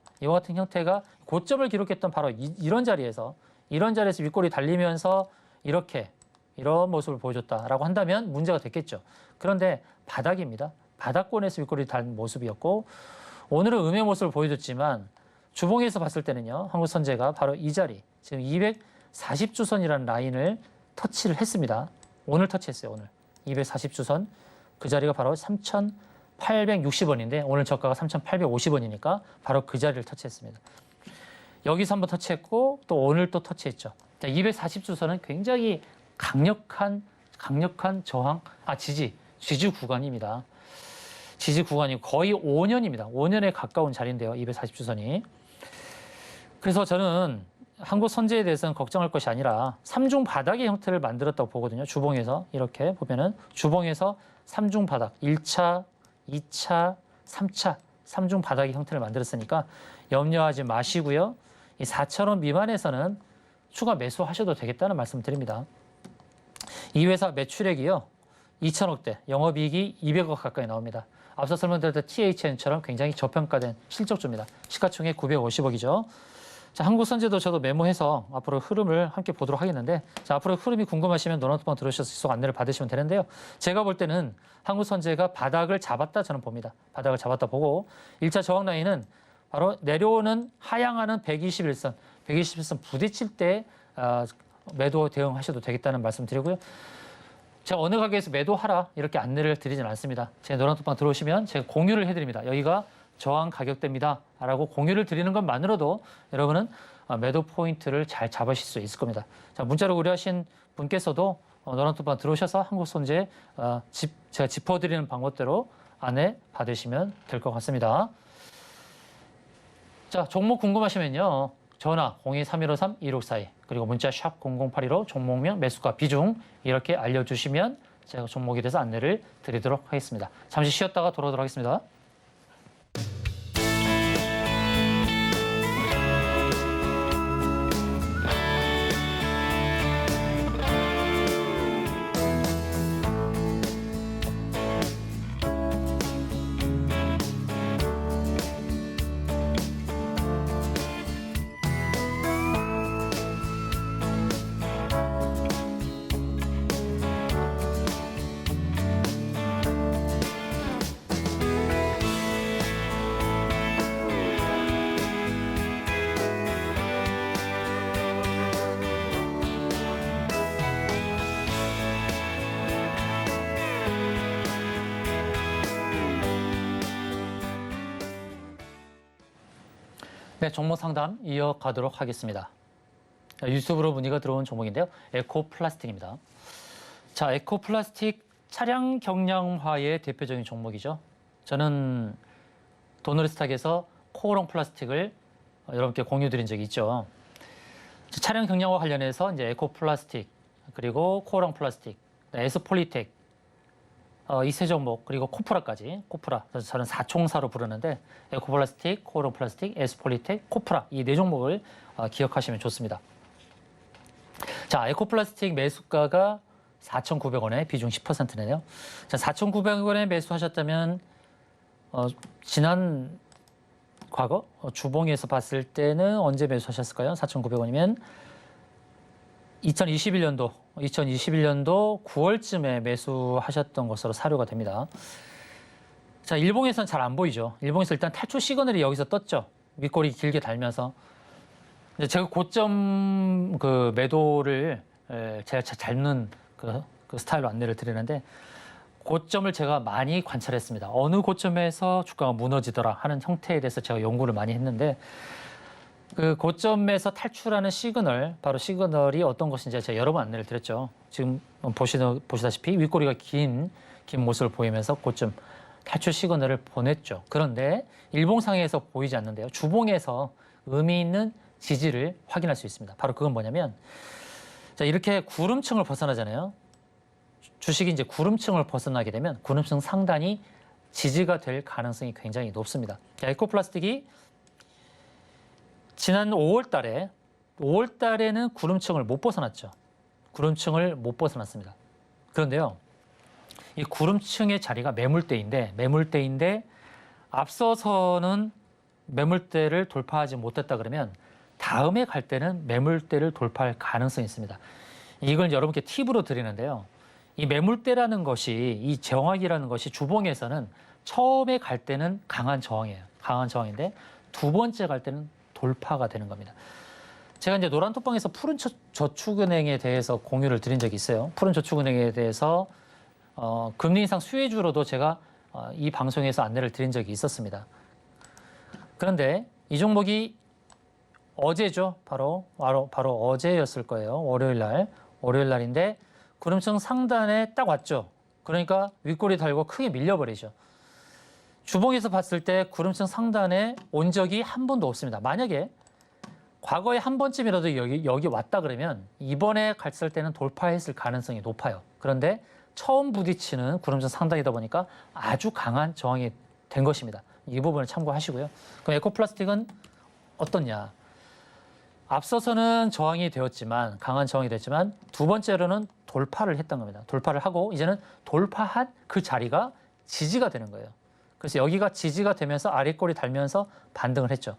고점을 기록했던 바로 이런 자리에서 윗꼬리 달리면서 이런 모습을 보여줬다라고 한다면 문제가 됐겠죠. 그런데 바닥입니다. 바닥권에서 윗꼬리 단 모습이었고 오늘은 음의 모습을 보여줬지만 주봉에서 봤을 때는요. 한국선제가 바로 이 자리 지금 240주선이라는 라인을 터치를 했습니다. 오늘 터치했어요. 오늘 240주선 그 자리가 바로 3,860원인데 오늘 저가가 3,850원이니까 바로 그 자리를 터치했습니다. 여기서 한번 터치했고 또 오늘 또 터치했죠. 자, 240주선은 굉장히 강력한 저항, 지지 구간입니다. 지지 구간이 거의 5년입니다. 5년에 가까운 자리인데요. 240주선이. 그래서 저는 한국선제에 대해서는 걱정할 것이 아니라 3중 바닥의 형태를 만들었다고 보거든요. 주봉에서 이렇게 보면은 주봉에서 3중 바닥, 1차, 2차, 3차, 3중 바닥의 형태를 만들었으니까 염려하지 마시고요. 이 4,000원 미만에서는 추가 매수하셔도 되겠다는 말씀 드립니다. 이 회사 매출액이요. 2,000억대, 영업이익이 200억 가까이 나옵니다. 앞서 설명드렸던 THN처럼 굉장히 저평가된 실적주입니다. 시가총액 950억이죠. 자, 한국선제도 저도 메모해서 앞으로 흐름을 함께 보도록 하겠는데, 자, 앞으로 흐름이 궁금하시면 노란톡방 들어오셔서 계속 안내를 받으시면 되는데요. 제가 볼 때는 한국선제가 바닥을 잡았다 저는 봅니다. 바닥을 잡았다 보고 1차 저항 라인은 바로 내려오는 하향하는 121선 부딪힐 때 매도 대응하셔도 되겠다는 말씀 드리고요. 제가 어느 가게에서 매도하라 이렇게 안내를 드리진 않습니다. 제 노란톡방 들어오시면 제가 공유를 해드립니다. 여기가 저항 가격대입니다 라고 공유를 드리는 것만으로도 여러분은 매도 포인트를 잘 잡으실 수 있을 겁니다. 자, 문자로 의뢰하신 분께서도 노란톡방 들어오셔서 한국선제 제가 짚어드리는 방법대로 안내 받으시면 될 것 같습니다. 자, 종목 궁금하시면요. 전화 02-3153-1642 그리고 문자 샵 0082로 종목명 매수가 비중 이렇게 알려주시면 제가 종목에 대해서 안내를 드리도록 하겠습니다. 잠시 쉬었다가 돌아오도록 하겠습니다. 네, 종목 상담 이어가도록 하겠습니다. 유튜브로 문의가 들어온 종목인데요. 에코플라스틱입니다. 자, 에코플라스틱 차량 경량화의 대표적인 종목이죠. 저는 도너리스탁에서 코오롱 플라스틱을 여러분께 공유 드린 적이 있죠. 차량 경량화 관련해서 이제 에코플라스틱, 그리고 코오롱 플라스틱, 에스폴리텍, 이 세 종목, 그리고 코프라까지, 코프라. 그래서 저는 4총사로 부르는데, 에코플라스틱, 코오롱 플라스틱, 에스폴리텍, 코프라. 이 네 종목을 기억하시면 좋습니다. 자, 에코플라스틱 매수가가 4,900원에 비중 10%네요. 자, 4,900원에 매수하셨다면, 지난 과거 주봉에서 봤을 때는 언제 매수하셨을까요? 4,900원이면 2021년도 9월쯤에 매수하셨던 것으로 사료가 됩니다. 자, 일봉에서는 잘 안 보이죠. 일봉에서 일단 탈출 시그널이 여기서 떴죠. 윗꼬리 길게 달면서. 제가 고점 매도를 제가 잘 잡는 그 스타일로 안내를 드리는데, 고점을 제가 많이 관찰했습니다. 어느 고점에서 주가가 무너지더라 하는 형태에 대해서 제가 연구를 많이 했는데 그 고점에서 탈출하는 시그널, 바로 시그널이 어떤 것인지 제가 여러 번 안내를 드렸죠. 지금 보시다시피 윗꼬리가 긴 모습을 보이면서 고점 탈출 시그널을 보냈죠. 그런데 일봉상에서 보이지 않는데요. 주봉에서 의미 있는 지지를 확인할 수 있습니다. 바로 그건 뭐냐면 자, 이렇게 구름층을 벗어나잖아요. 주식이 이제 구름층을 벗어나게 되면 구름층 상단이 지지가 될 가능성이 굉장히 높습니다. 자, 에코플라스틱이 지난 5월 달에는 구름층을 못 벗어났죠. 구름층을 못 벗어났습니다. 그런데요, 이 구름층의 자리가 매물대인데 앞서서는 매물대를 돌파하지 못했다 그러면 다음에 갈 때는 매물대를 돌파할 가능성이 있습니다. 이걸 여러분께 팁으로 드리는데요. 이 매물대라는 것이, 이 저항이라는 것이 주봉에서는 처음에 갈 때는 강한 저항이에요. 강한 저항인데 두 번째 갈 때는 돌파가 되는 겁니다. 제가 이제 노란톡방에서 푸른저축은행에 대해서 공유를 드린 적이 있어요. 푸른저축은행에 대해서 금리 인상 수혜주로도 제가 이 방송에서 안내를 드린 적이 있었습니다. 그런데 이 종목이 어제죠. 바로 어제였을 거예요. 월요일 날인데 구름층 상단에 딱 왔죠. 그러니까 윗꼬리 달고 크게 밀려버리죠. 주봉에서 봤을 때 구름층 상단에 온 적이 한 번도 없습니다. 만약에 과거에 한 번쯤이라도 여기 왔다 그러면 이번에 갔을 때는 돌파했을 가능성이 높아요. 그런데 처음 부딪히는 구름층 상단이다 보니까 아주 강한 저항이 된 것입니다. 이 부분을 참고하시고요. 그럼 에코플라스틱은 어떻냐? 앞서서는 저항이 되었지만, 강한 저항이 됐지만 두 번째로는 돌파를 했던 겁니다. 돌파를 하고 이제는 돌파한 그 자리가 지지가 되는 거예요. 그래서 여기가 지지가 되면서 아랫골이 달면서 반등을 했죠.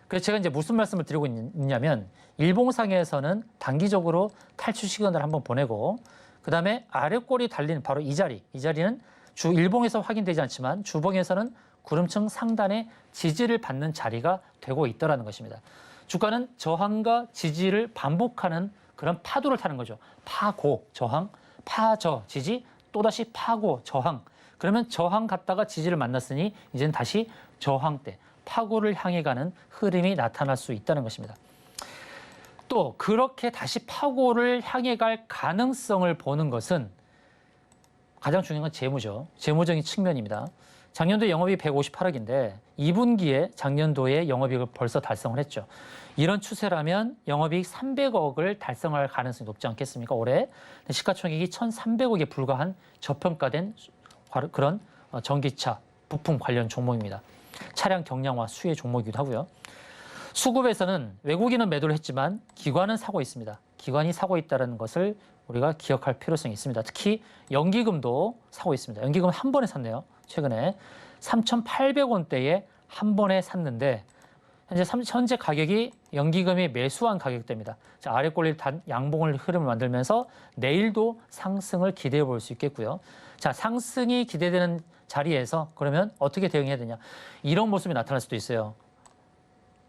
그래서 제가 이제 무슨 말씀을 드리고 있냐면 일봉상에서는 단기적으로 탈출 시그널을 한번 보내고 그다음에 아랫골이 달린 바로 이 자리는 일봉에서 확인되지 않지만 주봉에서는 구름층 상단에 지지를 받는 자리가 되고 있다는 것입니다. 주가는 저항과 지지를 반복하는 그런 파도를 타는 거죠. 파고, 저항, 파저, 지지, 또다시 파고, 저항. 그러면 저항 갔다가 지지를 만났으니 이제는 다시 저항대, 파고를 향해 가는 흐름이 나타날 수 있다는 것입니다. 또 그렇게 다시 파고를 향해 갈 가능성을 보는 것은 가장 중요한 건 재무죠. 재무적인 측면입니다. 작년도 영업이익 158억인데 2분기에 작년도에 영업이익을 벌써 달성을 했죠. 이런 추세라면 영업이익 300억을 달성할 가능성이 높지 않겠습니까? 올해 시가총액이 1,300억에 불과한 저평가된 그런 전기차, 부품 관련 종목입니다. 차량 경량화 수혜 종목이기도 하고요. 수급에서는 외국인은 매도를 했지만 기관은 사고 있습니다. 기관이 사고 있다는 것을 우리가 기억할 필요성이 있습니다. 특히 연기금도 사고 있습니다. 연기금 한 번에 샀네요. 최근에 3,800원대에 한 번에 샀는데 현재 가격이 연기금이 매수한 가격대입니다. 자, 아래 꼴릴 양봉을 흐름을 만들면서 내일도 상승을 기대해 볼 수 있겠고요. 자, 상승이 기대되는 자리에서 그러면 어떻게 대응해야 되냐? 이런 모습이 나타날 수도 있어요.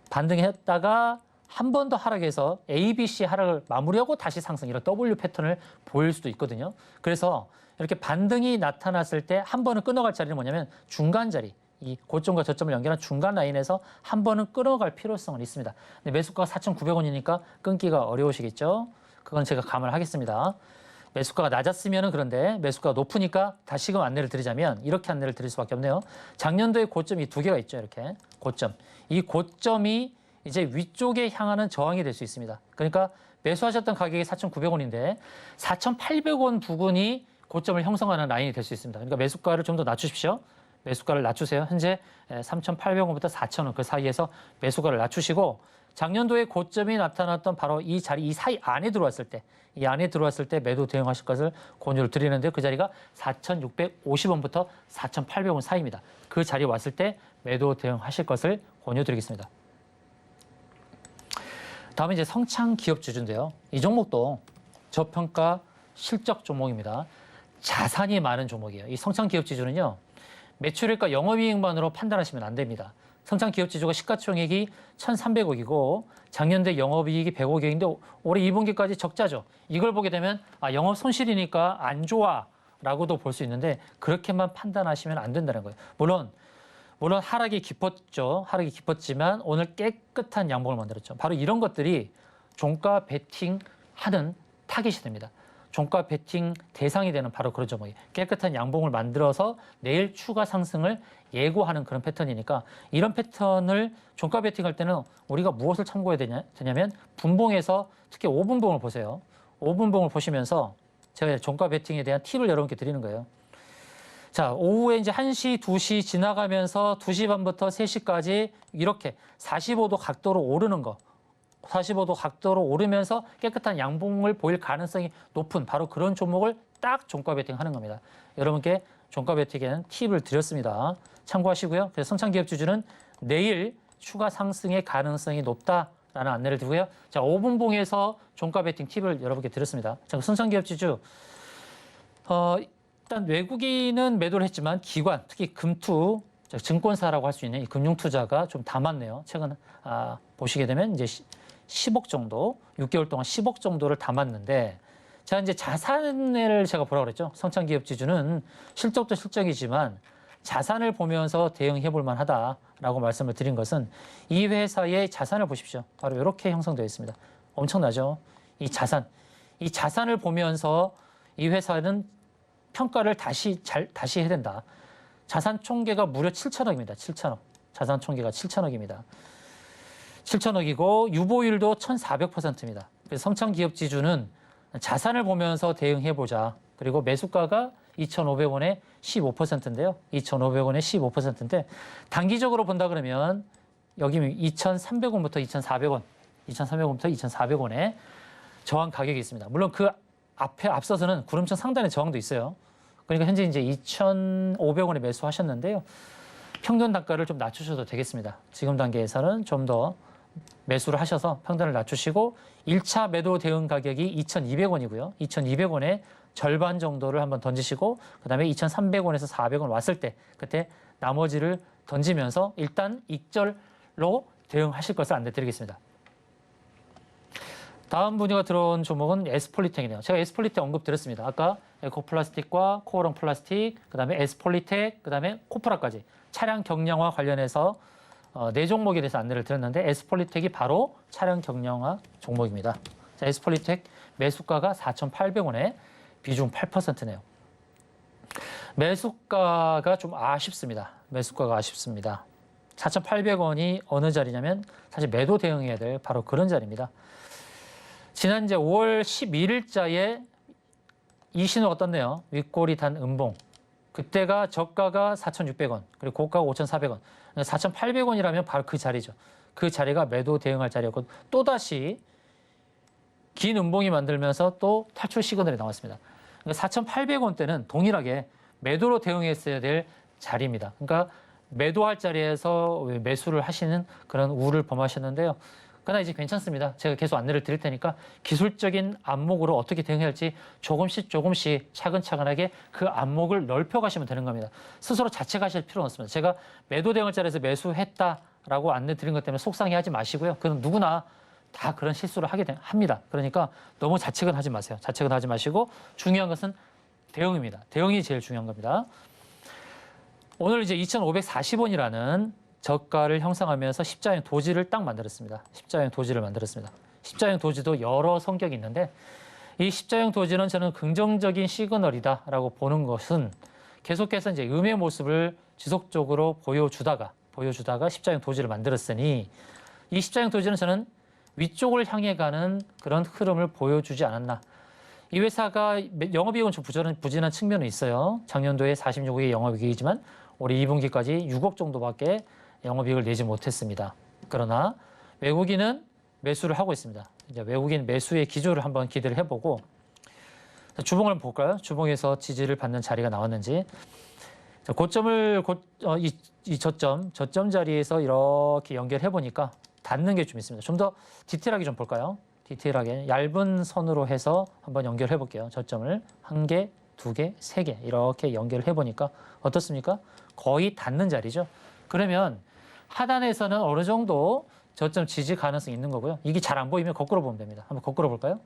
반등했다가 한 번 더 하락해서 ABC 하락을 마무리하고 다시 상승, 이런 W 패턴을 보일 수도 있거든요. 그래서 이렇게 반등이 나타났을 때 한 번은 끊어갈 자리는 뭐냐면 중간 자리, 이 고점과 저점을 연결한 중간 라인에서 한 번은 끊어갈 필요성은 있습니다. 근데 매수가가 4,900원이니까 끊기가 어려우시겠죠? 그건 제가 감을 하겠습니다. 매수가가 낮았으면은 그런데 매수가가 높으니까 다시금 안내를 드리자면 이렇게 안내를 드릴 수밖에 없네요. 작년도에 고점이 두 개가 있죠. 이렇게 고점. 이 고점이 이제 위쪽에 향하는 저항이 될 수 있습니다. 그러니까 매수하셨던 가격이 4,900원인데 4,800원 부근이 고점을 형성하는 라인이 될 수 있습니다. 그러니까 매수가를 좀 더 낮추십시오. 매수가를 낮추세요. 현재 3,800원부터 4,000원 그 사이에서 매수가를 낮추시고 작년도에 고점이 나타났던 바로 이 자리, 이 사이 안에 들어왔을 때, 이 안에 들어왔을 때 매도 대응하실 것을 권유를 드리는데 그 자리가 4,650원부터 4,800원 사이입니다. 그 자리에 왔을 때 매도 대응하실 것을 권유드리겠습니다. 다음에 이제 성창 기업 주주인데요. 이 종목도 저평가 실적 종목입니다. 자산이 많은 종목이에요. 이 성창 기업 지주는요. 매출액과 영업이익만으로 판단하시면 안 됩니다. 성창 기업 지주가 시가총액이 1,300억이고 작년도에 영업이익이 100억인데 올해 2분기까지 적자죠. 이걸 보게 되면 영업 손실이니까 안 좋아 라고도 볼 수 있는데 그렇게만 판단하시면 안 된다는 거예요. 물론 하락이 깊었죠. 하락이 깊었지만 오늘 깨끗한 양봉을 만들었죠. 바로 이런 것들이 종가 베팅하는 타깃이 됩니다. 종가 베팅 대상이 되는 바로 그런 종목이 깨끗한 양봉을 만들어서 내일 추가 상승을 예고하는 그런 패턴이니까 이런 패턴을 종가 베팅할 때는 우리가 무엇을 참고해야 되냐면 분봉에서 특히 5분봉을 보세요. 5분봉을 보시면서 제가 종가 베팅에 대한 팁을 여러분께 드리는 거예요. 자, 오후에 이제 1시, 2시 지나가면서 2시 반부터 3시까지 이렇게 45도 각도로 오르는 거. 45도 각도로 오르면서 깨끗한 양봉을 보일 가능성이 높은 바로 그런 종목을 딱 종가 베팅하는 겁니다. 여러분께 종가 베팅에는 팁을 드렸습니다. 참고하시고요. 그래서 성창기업지주는 내일 추가 상승의 가능성이 높다라는 안내를 드리고요. 자, 5분봉에서 종가 베팅 팁을 여러분께 드렸습니다. 자, 성창기업지주 일단 외국인은 매도를 했지만 기관, 특히 금투, 증권사라고 할 수 있는 이 금융투자가 좀 담았네요. 최근 보시게 되면 이제 10억 정도, 6개월 동안 10억 정도를 담았는데, 자, 이제 자산을 제가 보라고 그랬죠. 성창기업지주는 실적도 실적이지만 자산을 보면서 대응해 볼 만하다라고 말씀을 드린 것은 이 회사의 자산을 보십시오. 바로 이렇게 형성되어 있습니다. 엄청나죠? 이 자산을 보면서 이 회사는 평가를 다시 해야 된다. 자산 총계가 무려 7천억입니다. 7천억. 자산 총계가 7천억입니다. 7천억이고 유보율도 1,400%입니다. 그래서 성창기업지주는 자산을 보면서 대응해보자. 그리고 매수가가 2,500원에 15%인데요. 2,500원에 15%인데 단기적으로 본다 그러면 여기 2,300원부터 2,400원, 2,300원부터 2,400원에 저항 가격이 있습니다. 물론 그 앞서서는 구름청 상단에 저항도 있어요. 그러니까 현재 이제 2,500원에 매수하셨는데요. 평균 단가를 좀 낮추셔도 되겠습니다. 지금 단계에서는 좀 더 매수를 하셔서 평단을 낮추시고 1차 매도 대응 가격이 2,200원이고요. 2,200원에 절반 정도를 한번 던지시고 그다음에 2,300원에서 400원 왔을 때 그때 나머지를 던지면서 일단 익절로 대응하실 것을 안내드리겠습니다. 다음 분야가 들어온 종목은 에스폴리텍이네요. 제가 에스폴리텍 언급드렸습니다. 아까 에코플라스틱과 코오롱 플라스틱, 그다음에 에스폴리텍, 그다음에 코프라까지 차량 경량화 관련해서 4종목에 대해서 안내를 드렸는데 에스폴리텍이 바로 차량 경량화 종목입니다. 자, 에스폴리텍 매수가가 4,800원에 비중 8%네요. 매수가가 좀 아쉽습니다. 매수가가 아쉽습니다. 4,800원이 어느 자리냐면 사실 매도 대응해야 될 바로 그런 자리입니다. 지난 이제 5월 11일자에 이 신호가 떴네요. 윗꼬리 단 음봉. 그때가 저가가 4,600원, 그리고 고가가 5,400원. 4,800원이라면 바로 그 자리죠. 그 자리가 매도 대응할 자리였고 또다시 긴 음봉이 만들면서 또 탈출 시그널이 나왔습니다. 그러니까 4,800원대는 동일하게 매도로 대응했어야 될 자리입니다. 그러니까 매도할 자리에서 매수를 하시는 그런 우를 범하셨는데요. 그러나 이제 괜찮습니다. 제가 계속 안내를 드릴 테니까 기술적인 안목으로 어떻게 대응해야 할지 조금씩 차근차근하게 그 안목을 넓혀가시면 되는 겁니다. 스스로 자책하실 필요는 없습니다. 제가 매도 대응할 자리에서 매수했다라고 안내 드린 것 때문에 속상해하지 마시고요. 그건 누구나 다 그런 실수를 합니다. 그러니까 너무 자책은 하지 마세요. 자책은 하지 마시고 중요한 것은 대응입니다. 대응이 제일 중요한 겁니다. 오늘 이제 2,540원이라는 저가를 형성하면서 십자형 도지를 딱 만들었습니다. 십자형 도지를 만들었습니다. 십자형 도지도 여러 성격이 있는데 이 십자형 도지는 저는 긍정적인 시그널이다라고 보는 것은 계속해서 이제 음의 모습을 지속적으로 보여주다가 십자형 도지를 만들었으니 이 십자형 도지는 저는 위쪽을 향해 가는 그런 흐름을 보여주지 않았나. 이 회사가 영업이익은 좀 부진한 측면은 있어요. 작년도에 46억의 영업이익이지만 올해 2분기까지 6억 정도밖에 영업이익을 내지 못했습니다. 그러나 외국인은 매수를 하고 있습니다. 이제 외국인 매수의 기조를 한번 기대를 해보고 주봉을 볼까요? 주봉에서 지지를 받는 자리가 나왔는지 고점을 이 저점 자리에서 이렇게 연결해 보니까 닿는 게 좀 있습니다. 좀 더 디테일하게 좀 볼까요? 디테일하게 얇은 선으로 해서 한번 연결해 볼게요. 저점을 1개, 2개, 3개 이렇게 연결을 해 보니까 어떻습니까? 거의 닿는 자리죠. 그러면 하단에서는 어느 정도 저점 지지 가능성이 있는 거고요. 이게 잘 안 보이면 거꾸로 보면 됩니다. 한번 거꾸로 볼까요?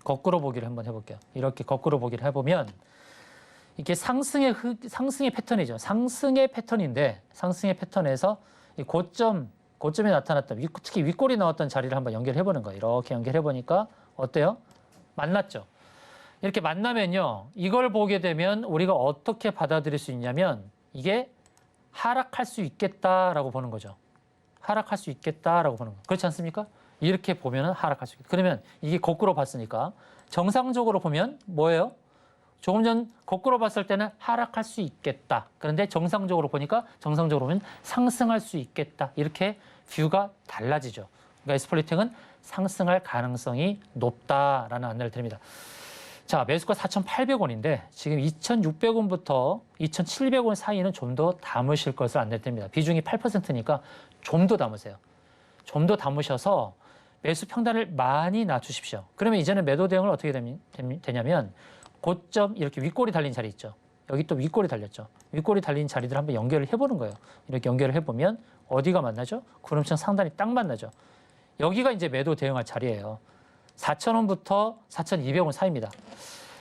거꾸로 보기를 한번 해볼게요. 이렇게 거꾸로 보기를 해보면 이게 상승의 패턴이죠. 상승의 패턴인데 상승의 패턴에서 이 고점이 나타났던 특히 윗골이 나왔던 자리를 한번 연결해 보는 거예요. 이렇게 연결해 보니까 어때요? 만났죠. 이렇게 만나면요. 이걸 보게 되면 우리가 어떻게 받아들일 수 있냐면 이게 하락할 수 있겠다라고 보는 거죠. 하락할 수 있겠다라고 보는 거. 그렇지 않습니까? 이렇게 보면 하락할 수 있겠다. 그러면 이게 거꾸로 봤으니까 정상적으로 보면 뭐예요? 조금 전 거꾸로 봤을 때는 하락할 수 있겠다. 그런데 정상적으로 보니까 정상적으로 보면 상승할 수 있겠다. 이렇게 뷰가 달라지죠. 그러니까 에스폴리팅은 상승할 가능성이 높다라는 안내를 드립니다. 자, 매수가 4,800원인데 지금 2,600원부터 2,700원 사이는 좀 더 담으실 것을 안내드립니다. 비중이 8%니까 좀 더 담으세요. 좀 더 담으셔서 매수 평단을 많이 낮추십시오. 그러면 이제는 매도 대응을 어떻게 되냐면 고점 이렇게 윗골이 달린 자리 있죠. 여기 또 윗골이 달렸죠. 윗골이 달린 자리들 한번 연결을 해보는 거예요. 이렇게 연결을 해보면 어디가 만나죠? 구름층 상단이 딱 만나죠. 여기가 이제 매도 대응할 자리예요. 4,000원부터 4,200원 사이입니다.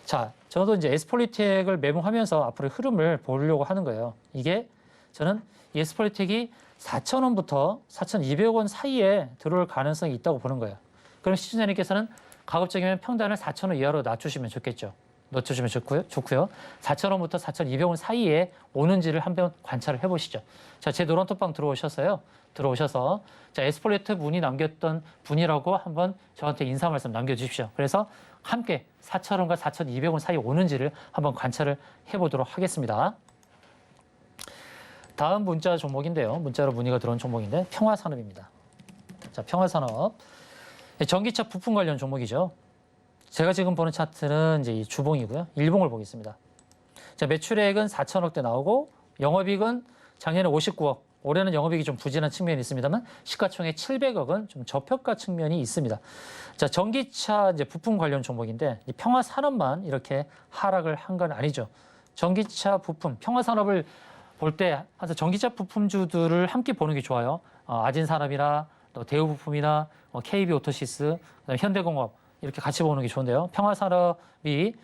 자, 저도 이제 에스폴리텍을 매봉하면서 앞으로의 흐름을 보려고 하는 거예요. 이게 저는 이 에스폴리텍이 4,000원부터 4,200원 사이에 들어올 가능성이 있다고 보는 거예요. 그럼 시청자님께서는 가급적이면 평단을 4,000원 이하로 낮추시면 좋겠죠. 낮추시면 좋고요. 4,000원부터 4,200원 사이에 오는지를 한번 관찰을 해보시죠. 자, 제 노란톡방 들어오셔서 자, 에스폴리텍 문의 남겼던 분이라고 한번 저한테 인사 말씀 남겨주십시오. 그래서 함께 4,000원과 4,200원 사이 오는지를 한번 관찰을 해보도록 하겠습니다. 다음 문자 종목인데요. 문자로 문의가 들어온 종목인데 평화산업입니다. 자, 평화산업. 전기차 부품 관련 종목이죠. 제가 지금 보는 차트는 이제 이 주봉이고요. 일봉을 보겠습니다. 자, 매출액은 4천억대 나오고 영업이익은 작년에 59억, 올해는 영업이익이 좀 부진한 측면이 있습니다만 시가총액 700억은 좀 저평가 측면이 있습니다. 자, 전기차 이제 부품 관련 종목인데 이 평화산업만 이렇게 하락을 한 건 아니죠. 전기차 부품, 평화산업을 볼 때 항상 전기차 부품주들을 함께 보는 게 좋아요. 아진산업이나 또 대우부품이나 KB오토시스, 그다음에 현대공업 이렇게 같이 보는 게 좋은데요. 평화산업이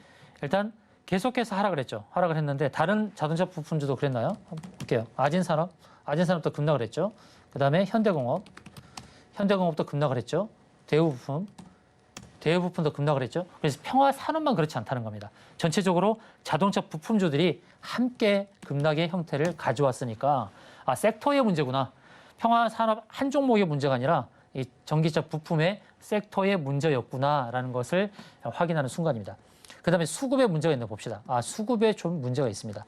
일단 계속해서 하락을 했죠. 하락을 했는데 다른 자동차 부품주도 그랬나요? 한번 볼게요. 아진산업도 급락을 했죠. 그다음에 현대공업도 급락을 했죠. 대우부품도 급락을 했죠. 그래서 평화산업만 그렇지 않다는 겁니다. 전체적으로 자동차 부품주들이 함께 급락의 형태를 가져왔으니까 섹터의 문제구나. 평화산업 한 종목의 문제가 아니라 이 전기차 부품의 섹터의 문제였구나라는 것을 확인하는 순간입니다. 그다음에 수급의 문제가 있나 봅시다. 수급에 좀 문제가 있습니다.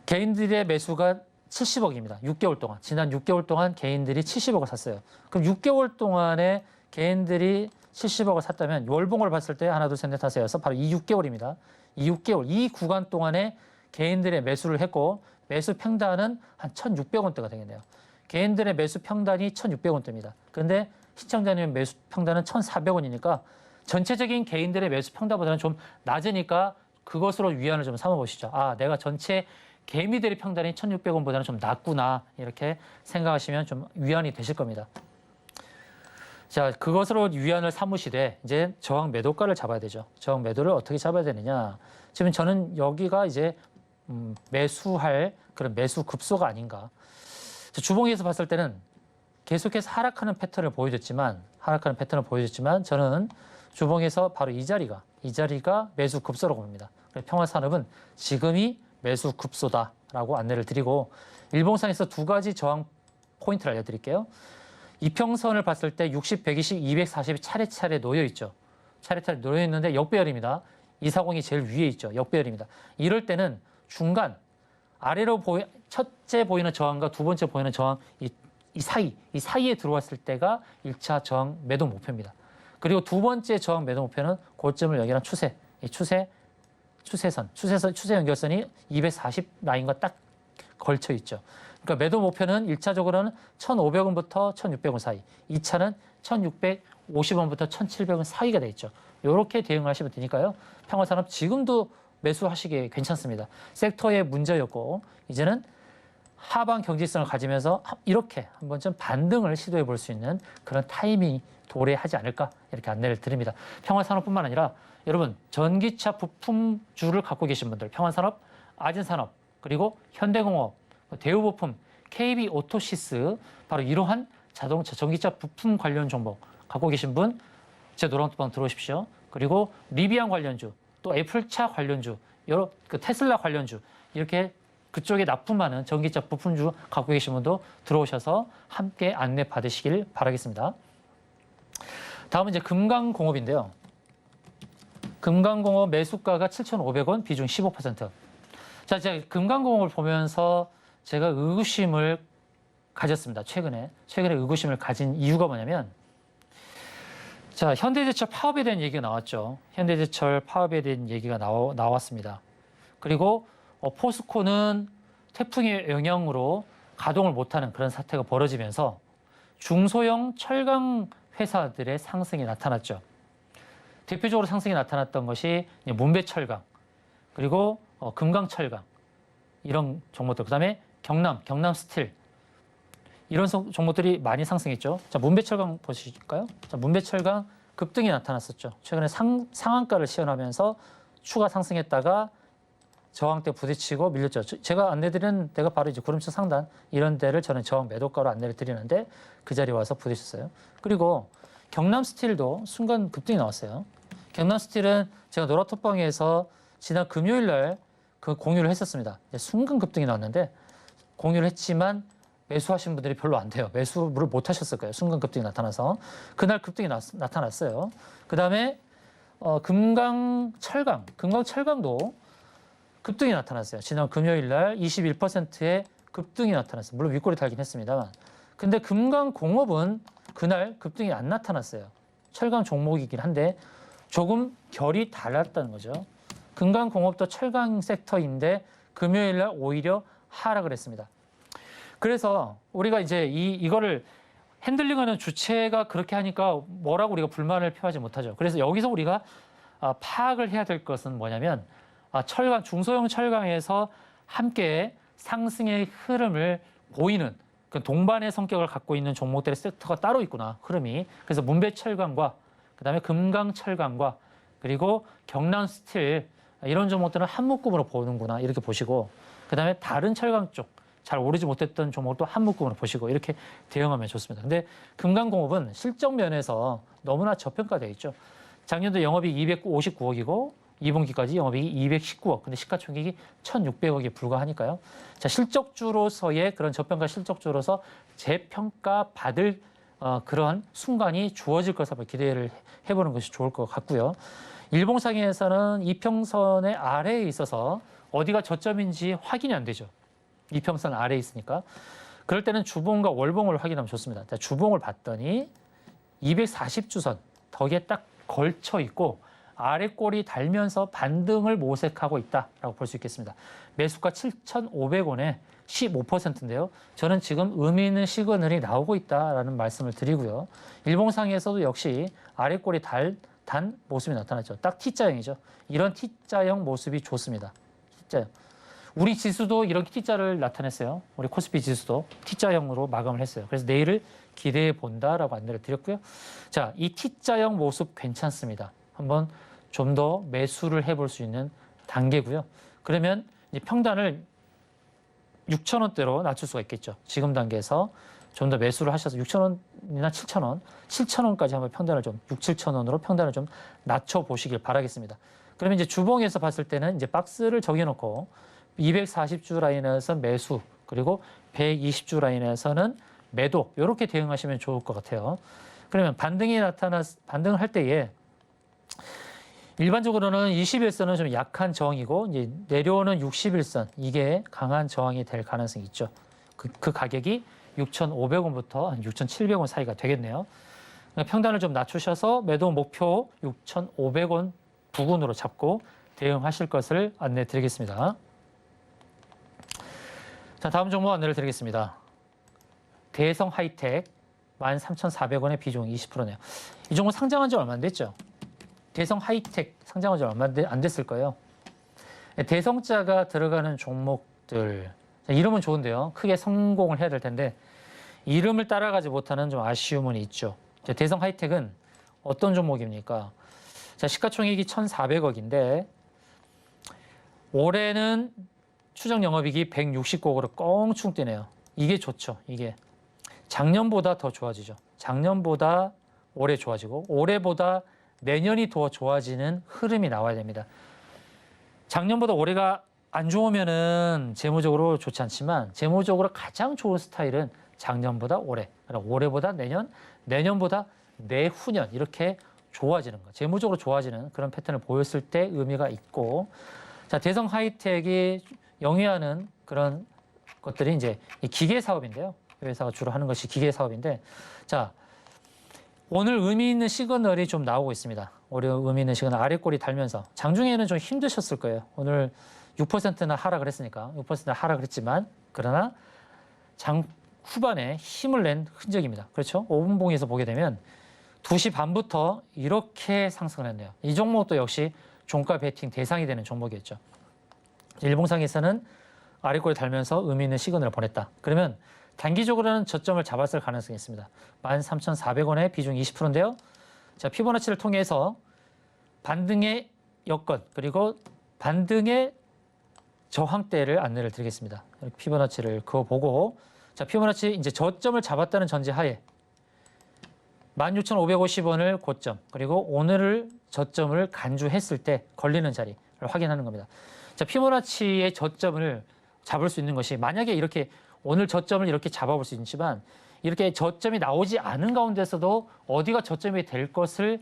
개인들의 매수가 70억입니다. 6개월 동안. 지난 6개월 동안 개인들이 70억을 샀어요. 그럼 6개월 동안에 개인들이 70억을 샀다면 월봉을 봤을 때 하나, 둘, 셋, 넷, 다섯, 여섯 바로 이 6개월입니다. 이 6개월, 이 구간 동안에 개인들의 매수를 했고 매수 평단은 한 1,600원대가 되겠네요. 개인들의 매수 평단이 1,600원대입니다. 그런데 시청자님의 매수 평단은 1,400원이니까 전체적인 개인들의 매수 평단보다는 좀 낮으니까 그것으로 위안을 좀 삼아보시죠. 내가 전체 개미들의 평단이 1,600원보다는 좀 낮구나 이렇게 생각하시면 좀 위안이 되실 겁니다. 자, 그것으로 위안을 삼으시되 이제 저항 매도가를 잡아야 되죠. 저항 매도를 어떻게 잡아야 되느냐. 지금 저는 여기가 이제 매수할 그런 매수 급소가 아닌가. 주봉에서 봤을 때는 계속해서 하락하는 패턴을 보여줬지만 저는 주봉에서 바로 이 자리가 매수 급소라고 봅니다. 평화산업은 지금이 매수 급소다라고 안내를 드리고 일봉상에서 두 가지 저항 포인트를 알려드릴게요. 이평선을 봤을 때 60, 120, 240이 차례차례 놓여 있죠. 차례차례 놓여 있는데 역배열입니다. 240이 제일 위에 있죠. 역배열입니다. 이럴 때는 중간 아래로 첫째 보이는 저항과 두 번째 보이는 저항 이 사이에 들어왔을 때가 1차 저항 매도 목표입니다. 그리고 두 번째 저항 매도 목표는 고점을 연결한 추세 연결선이 240 라인과 딱 걸쳐 있죠. 그러니까 매도 목표는 1차적으로는 1,500원부터 1,600원 사이, 2차는 1,650원부터 1,700원 사이가 돼 있죠. 이렇게 대응을 하시면 되니까요. 평화산업 지금도 매수하시기 괜찮습니다. 섹터의 문제였고 이제는 하방 경직성을 가지면서 이렇게 한 번쯤 반등을 시도해 볼 수 있는 그런 타이밍이 도래하지 않을까 이렇게 안내를 드립니다. 평화산업뿐만 아니라 여러분 전기차 부품주를 갖고 계신 분들, 평안산업, 아진산업, 그리고 현대공업, 대우부품, KB오토시스, 바로 이러한 자동차, 전기차 부품 관련 종목 갖고 계신 분, 제 노란톡방 들어오십시오. 그리고 리비안 관련주, 또 애플차 관련주, 여러 테슬라 관련주, 이렇게 그쪽에 납품하는 전기차 부품주 갖고 계신 분도 들어오셔서 함께 안내 받으시길 바라겠습니다. 다음은 이제 금강공업인데요. 금강공업 매수가가 7,500원, 비중 15%. 자, 제가 금강공업을 보면서 제가 의구심을 가졌습니다. 최근에 의구심을 가진 이유가 뭐냐면, 자, 현대제철 파업에 대한 얘기가 나왔죠. 현대제철 파업에 대한 얘기가 나왔습니다. 그리고 포스코는 태풍의 영향으로 가동을 못하는 그런 사태가 벌어지면서 중소형 철강 회사들의 상승이 나타났죠. 대표적으로 상승이 나타났던 것이 문배철강, 그리고 금강철강, 이런 종목들, 그다음에 경남스틸, 이런 종목들이 많이 상승했죠. 자, 문배철강 보실까요? 자, 문배철강 급등이 나타났었죠. 최근에 상한가를 시현하면서 추가 상승했다가 저항대 부딪히고 밀렸죠. 제가 안내드리는 데가 바로 이제 구름천 상단, 이런 데를 저는 저항 매도가로 안내를 드리는데 그 자리에 와서 부딪혔어요. 그리고 경남스틸도 순간 급등이 나왔어요. 경남스틸은 제가 노라톡방에서 지난 금요일 날 그 공유를 했었습니다. 순간 급등이 나왔는데, 공유를 했지만 매수하신 분들이 별로 안 돼요. 매수를 못 하셨을 거예요. 순간 급등이 나타나서. 그날 급등이 나타났어요. 그 다음에 금강철강도 급등이 나타났어요. 지난 금요일 날 21%의 급등이 나타났어요. 물론 윗골이 달긴 했습니다만. 근데 금강공업은 그날 급등이 안 나타났어요. 철강 종목이긴 한데 조금 결이 달랐다는 거죠. 금강공업도 철강 섹터인데 금요일 날 오히려 하락을 했습니다. 그래서 우리가 이제 이거를 핸들링하는 주체가 그렇게 하니까 뭐라고 우리가 불만을 표하지 못하죠. 그래서 여기서 우리가 파악을 해야 될 것은 뭐냐면, 철강, 중소형 철강에서 함께 상승의 흐름을 보이는 그 동반의 성격을 갖고 있는 종목들의 섹터가 따로 있구나, 흐름이. 그래서 문배철강과 그다음에 금강철강과 그리고 경남스틸, 이런 종목들은 한 묶음으로 보는구나, 이렇게 보시고, 그다음에 다른 철강 쪽 잘 오르지 못했던 종목도 한 묶음으로 보시고 이렇게 대응하면 좋습니다. 근데 금강공업은 실적 면에서 너무나 저평가되어 있죠. 작년도 영업이익 259억이고 2분기까지 영업이익이 219억. 근데 시가총액이 1,600억에 불과하니까요. 자, 실적주로서의 그런 저평가 실적주로서 재평가 받을 그런 순간이 주어질 것을 한번 기대를 해보는 것이 좋을 것 같고요. 일봉상에서는 이평선의 아래에 있어서 어디가 저점인지 확인이 안 되죠. 이평선 아래에 있으니까. 그럴 때는 주봉과 월봉을 확인하면 좋습니다. 자, 주봉을 봤더니 240주선 덕에 딱 걸쳐 있고 아래 꼬리 달면서 반등을 모색하고 있다라고 볼 수 있겠습니다. 매수가 7,500원에 15%인데요. 저는 지금 의미 있는 시그널이 나오고 있다라는 말씀을 드리고요. 일봉상에서도 역시 아래 꼬리 단 모습이 나타났죠. 딱 T자형이죠. 이런 T자형 모습이 좋습니다. T자형. 우리 지수도 이렇게 T자를 나타냈어요. 우리 코스피 지수도 T자형으로 마감을 했어요. 그래서 내일을 기대해 본다라고 안내를 드렸고요. 자, 이 T자형 모습 괜찮습니다. 한번 좀 더 매수를 해볼 수 있는 단계고요. 그러면 이제 평단을 6,000원대로 낮출 수가 있겠죠. 지금 단계에서 좀 더 매수를 하셔서 6,000원이나 7,000원, 7,000원까지 한번 평단을 좀 6, 7,000원으로 평단을 좀 낮춰 보시길 바라겠습니다. 그러면 이제 주봉에서 봤을 때는 이제 박스를 정해놓고 240주 라인에서 매수, 그리고 120주 라인에서는 매도, 이렇게 대응하시면 좋을 것 같아요. 그러면 반등을 할 때에 일반적으로는 21선은 좀 약한 저항이고 이제 내려오는 61선, 이게 강한 저항이 될 가능성이 있죠. 그 가격이 6,500원부터 한 6,700원 사이가 되겠네요. 그러니까 평단을 좀 낮추셔서 매도 목표 6,500원 부근으로 잡고 대응하실 것을 안내 드리겠습니다. 자, 다음 종목 안내를 드리겠습니다. 대성 하이텍 13,400원의 비중 20%네요. 이 종목 상장한 지 얼마 안 됐죠? 대성 하이텍 상장한 지 얼마 안 됐을 거예요. 대성자가 들어가는 종목들, 이름은 좋은데요. 크게 성공을 해야 될 텐데 이름을 따라가지 못하는 좀 아쉬움은 있죠. 대성 하이텍은 어떤 종목입니까? 자, 시가총액이 1,400억인데 올해는 추정 영업이익이 169억으로 껑충 뛰네요. 이게 좋죠. 이게 작년보다 더 좋아지죠. 작년보다 올해 좋아지고 올해보다 내년이 더 좋아지는 흐름이 나와야 됩니다. 작년보다 올해가 안 좋으면은 재무적으로 좋지 않지만 재무적으로 가장 좋은 스타일은 작년보다 올해, 올해보다 내년, 내년보다 내후년 이렇게 좋아지는 거. 재무적으로 좋아지는 그런 패턴을 보였을 때 의미가 있고, 자, 대성 하이텍이 영위하는 그런 것들이 이제 이 기계 사업인데요. 이 회사가 주로 하는 것이 기계 사업인데, 자, 오늘 의미 있는 시그널이 좀 나오고 있습니다. 올해 의미 있는 시그널 아래 꼬리 달면서 장중에는 좀 힘드셨을 거예요. 오늘 6%나 하락을 했으니까 6%나 하락을 했지만 그러나 장 후반에 힘을 낸 흔적입니다. 그렇죠? 5분봉에서 보게 되면 2시 반부터 이렇게 상승을 했네요. 이 종목도 역시 종가 베팅 대상이 되는 종목이었죠. 일봉상에서는 아래 꼬리 달면서 의미 있는 시그널을 보냈다. 그러면 단기적으로는 저점을 잡았을 가능성이 있습니다. 13,400원에 비중 20%인데요. 자, 피보나치를 통해서 반등의 여건 그리고 반등의 저항대를 안내를 드리겠습니다. 피보나치를 그어보고, 자, 피보나치 이제 저점을 잡았다는 전제하에 16,550원을 고점 그리고 오늘을 저점을 간주했을 때 걸리는 자리를 확인하는 겁니다. 자, 피보나치의 저점을 잡을 수 있는 것이 만약에 이렇게 오늘 저점을 이렇게 잡아볼 수 있지만 이렇게 저점이 나오지 않은 가운데서도 어디가 저점이 될 것을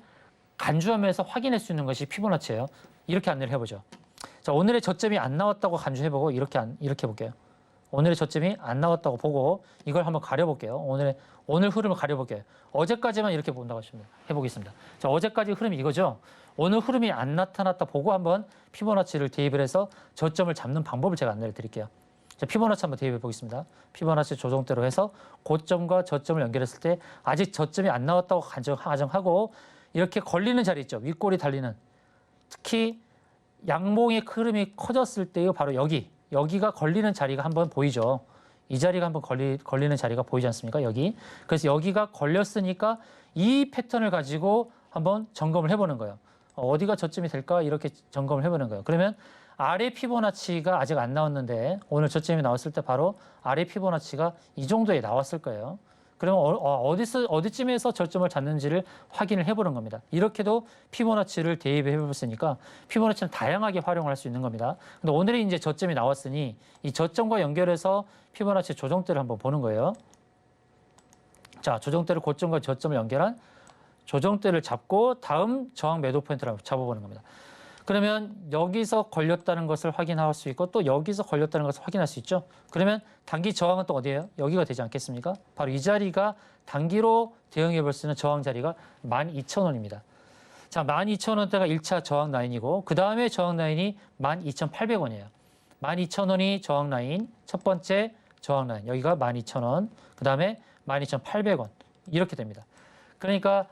간주하면서 확인할 수 있는 것이 피보나치예요. 이렇게 안내를 해보죠. 자, 오늘의 저점이 안 나왔다고 간주해보고 이렇게 볼게요. 오늘의 저점이 안 나왔다고 보고 이걸 한번 가려볼게요. 오늘 흐름을 가려볼게요. 어제까지만 이렇게 본다고 해보겠습니다. 자, 어제까지 흐름이 이거죠. 오늘 흐름이 안 나타났다 보고 한번 피보나치를 대입을 해서 저점을 잡는 방법을 제가 안내를 드릴게요. 자, 피보나치 한번 대입해 보겠습니다. 피보나치 조정대로 해서 고점과 저점을 연결했을 때 아직 저점이 안 나왔다고 가정하고 이렇게 걸리는 자리 있죠. 윗골이 달리는. 특히 양봉의 흐름이 커졌을 때요. 바로 여기가 걸리는 자리가 한번 보이죠. 이 자리가 한번 걸리는 자리가 보이지 않습니까? 여기. 그래서 여기가 걸렸으니까 이 패턴을 가지고 한번 점검을 해보는 거예요. 어디가 저점이 될까? 이렇게 점검을 해보는 거예요. 그러면 아래 피보나치가 아직 안 나왔는데 오늘 저점이 나왔을 때 바로 아래 피보나치가 이 정도에 나왔을 거예요. 그러면 어디쯤에서 저점을 잡는지를 확인을 해보는 겁니다. 이렇게도 피보나치를 대입해 볼수있으니까 피보나치는 다양하게 활용을 할 수 있는 겁니다. 근데 오늘이 이제 저점이 나왔으니 이 저점과 연결해서 피보나치 조정대를 한번 보는 거예요. 자, 조정대를 고점과 저점을 연결한 조정대를 잡고 다음 저항 매도 포인트를 한번 잡아보는 겁니다. 그러면 여기서 걸렸다는 것을 확인할 수 있고 또 여기서 걸렸다는 것을 확인할 수 있죠. 그러면 단기 저항은 또 어디예요? 여기가 되지 않겠습니까? 바로 이 자리가 단기로 대응해 볼 수 있는 저항 자리가 12,000원입니다. 자, 12,000원대가 1차 저항 라인이고 그 다음에 저항 라인이 12,800원이에요. 12,000원이 저항 라인, 첫 번째 저항 라인. 여기가 12,000원, 그 다음에 12,800원 이렇게 됩니다. 그러니까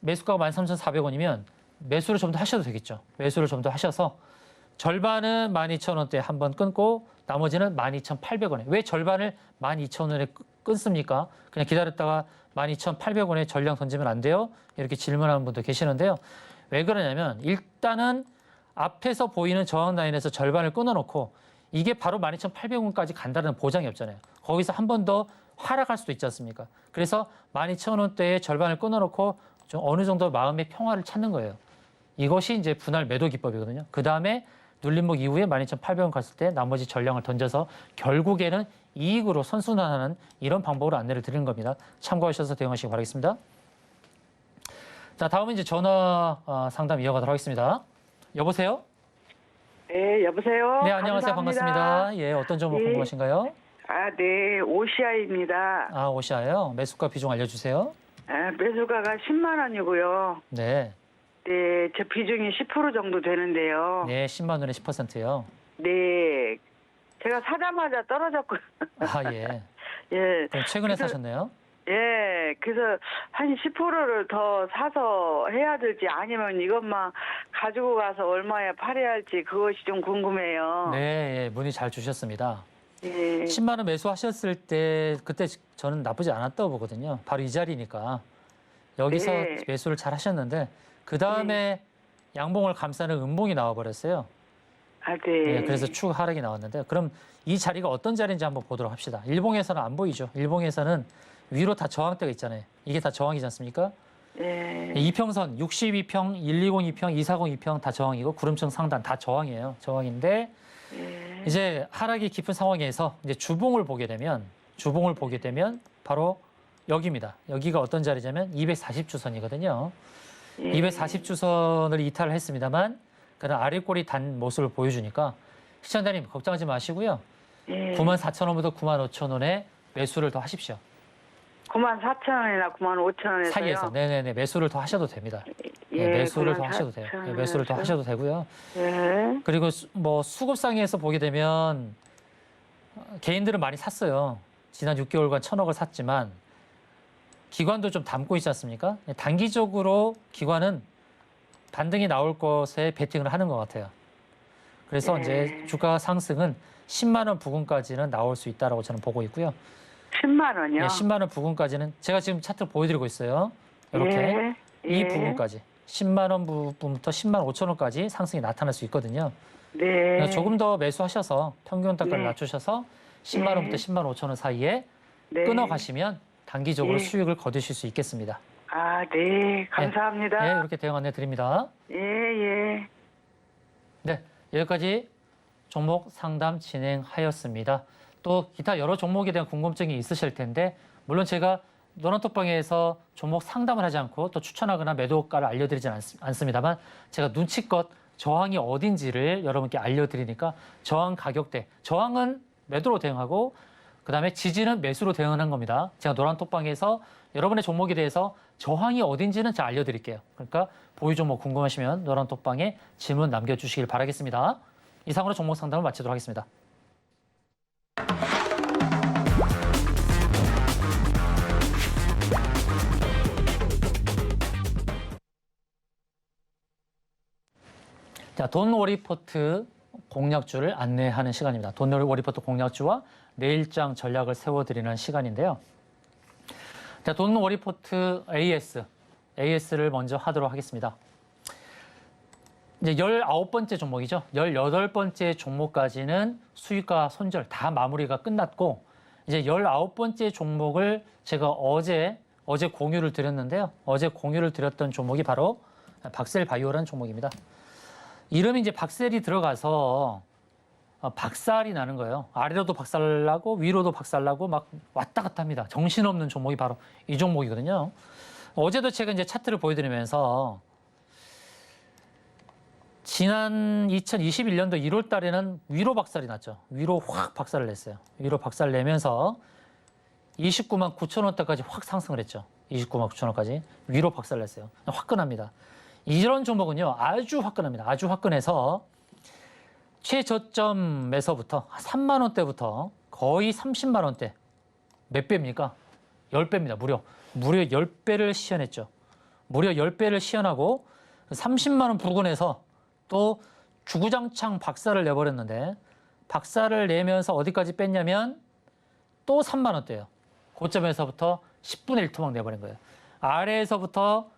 매수가가 13,400원이면 매수를 좀 더 하셔도 되겠죠. 매수를 좀 더 하셔서 절반은 12,000원대 한번 끊고 나머지는 12,800원에. 왜 절반을 12,000원에 끊습니까? 그냥 기다렸다가 12,800원에 전량 던지면 안 돼요? 이렇게 질문하는 분도 계시는데요. 왜 그러냐면 일단은 앞에서 보이는 저항 라인에서 절반을 끊어놓고 이게 바로 12,800원까지 간다는 보장이 없잖아요. 거기서 한 번 더 하락할 수도 있지 않습니까? 그래서 12,000원대의 절반을 끊어놓고 좀 어느 정도 마음의 평화를 찾는 거예요. 이것이 이제 분할 매도 기법이거든요. 그 다음에 눌림목 이후에 12,800원 갔을 때 나머지 전량을 던져서 결국에는 이익으로 선순환하는 이런 방법으로 안내를 드리는 겁니다. 참고하셔서 대응하시기 바라겠습니다. 자, 다음은 이제 전화 상담 이어가도록 하겠습니다. 여보세요? 네, 여보세요? 네, 안녕하세요. 반갑습니다. 예, 어떤 종목 예. 궁금하신가요? 아, 네, 오시아입니다. 아, 오시아요. 매수가 비중 알려주세요. 아, 매수가가 10만 원이고요. 네. 네, 저 비중이 10% 정도 되는데요. 네, 10만 원에 10%요. 네, 제가 사자마자 떨어졌고. 아, 예. 예, 그럼 최근에 그래서- 사셨네요? 예, 그래서 한 10%를 더 사서 해야 될지 아니면 이것만 가지고 가서 얼마에 팔아야 할지 그것이 좀 궁금해요. 네, 예, 문의 잘 주셨습니다. 예, 10만 원 매수하셨을 때 그때 저는 나쁘지 않았다고 보거든요. 바로 이 자리니까. 여기서 네. 매수를 잘 하셨는데 그 다음에 양봉을 감싸는 음봉이 나와버렸어요. 아, 네. 네, 그래서 추 하락이 나왔는데 그럼 이 자리가 어떤 자리인지 한번 보도록 합시다. 일봉에서는 안 보이죠. 일봉에서는 위로 다 저항대가 있잖아요. 이게 다 저항이지 않습니까? 예. 이평선 62평, 1202평, 2402평 다 저항이고 구름층 상단 다 저항이에요. 저항인데 예. 이제 하락이 깊은 상황에서 이제 주봉을 보게 되면 바로 여기입니다. 여기가 어떤 자리냐면 240주선이거든요. 예. 240주선을 이탈을 했습니다만 그런 아래 꼬리 단 모습을 보여주니까 시청자님 걱정하지 마시고요. 예. 94,000원부터 95,000원에 매수를 더 하십시오. 94,000원이나 95,000원에서요. 사이에서 네네네 매수를 더 하셔도 됩니다. 예. 매수를 더 하셔도 돼요. 94,000원 에서. 매수를 더 하셔도 되고요. 예. 그리고 뭐 수급상에서 보게 되면 개인들은 많이 샀어요. 지난 6개월간 1,000억을 샀지만 기관도 좀 담고 있지 않습니까? 단기적으로 기관은 반등이 나올 것에 베팅을 하는 것 같아요. 그래서 이제 주가 상승은 10만 원 부근까지는 나올 수 있다라고 저는 보고 있고요. 10만 원이요? 예, 10만 원 부근까지는 제가 지금 차트 보여드리고 있어요. 이렇게 예. 이 예. 부분까지 10만 원 부분부터 10만 5천 원까지 상승이 나타날 수 있거든요. 네. 그래서 조금 더 매수하셔서 평균 단가를 네. 낮추셔서 10만 원부터 10만 5천 원 사이에 네. 끊어가시면 단기적으로 네. 수익을 거두실 수 있겠습니다. 아, 네. 감사합니다. 네, 이렇게 대응 안내 드립니다. 예, 예. 네, 여기까지 종목 상담 진행하였습니다. 또 기타 여러 종목에 대한 궁금증이 있으실 텐데 물론 제가 노란톡방에서 종목 상담을 하지 않고 또 추천하거나 매도가를 알려드리진 않습니다만 제가 눈치껏 저항이 어딘지를 여러분께 알려드리니까 저항 가격대, 저항은 매도로 대응하고 그다음에 지지는 매수로 대응하는 겁니다. 제가 노란톡방에서 여러분의 종목에 대해서 저항이 어딘지는 잘 알려드릴게요. 그러니까 보유 종목 궁금하시면 노란톡방에 질문 남겨주시길 바라겠습니다. 이상으로 종목 상담을 마치도록 하겠습니다. 자, 돈워리포트 공략주를 안내하는 시간입니다. 돈워리포트 공략주와 내일장 전략을 세워드리는 시간인데요. 자, 돈워리포트 AS를 먼저 하도록 하겠습니다. 이제 19번째 종목이죠. 18번째 종목까지는 수익과 손절 다 마무리가 끝났고 이제 19번째 종목을 제가 어제 공유를 드렸는데요. 어제 공유를 드렸던 종목이 바로 박셀바이오라는 종목입니다. 이름이 이제 박셀이 들어가서 박살이 나는 거예요. 아래로도 박살나고 위로도 박살나고 막 왔다 갔다 합니다. 정신없는 종목이 바로 이 종목이거든요. 어제도 제가 이제 차트를 보여드리면서 지난 2021년도 1월 달에는 위로 박살이 났죠. 위로 확 박살을 냈어요. 위로 박살 내면서 29만 9천 원대까지 확 상승을 했죠. 29만 9천 원까지 위로 박살 냈어요. 화끈합니다. 이런 종목은요, 아주 화끈합니다. 아주 화끈해서 최저점에서부터 3만 원대부터 거의 30만 원대. 몇 배입니까? 10배입니다. 무려 10배를 시연했죠. 무려 10배를 시연하고 30만 원 부근에서 또 주구장창 박살을 내버렸는데 박살을 내면서 어디까지 뺐냐면 또 3만 원대예요. 고점에서부터 10분의 1 토막 내버린 거예요. 아래에서부터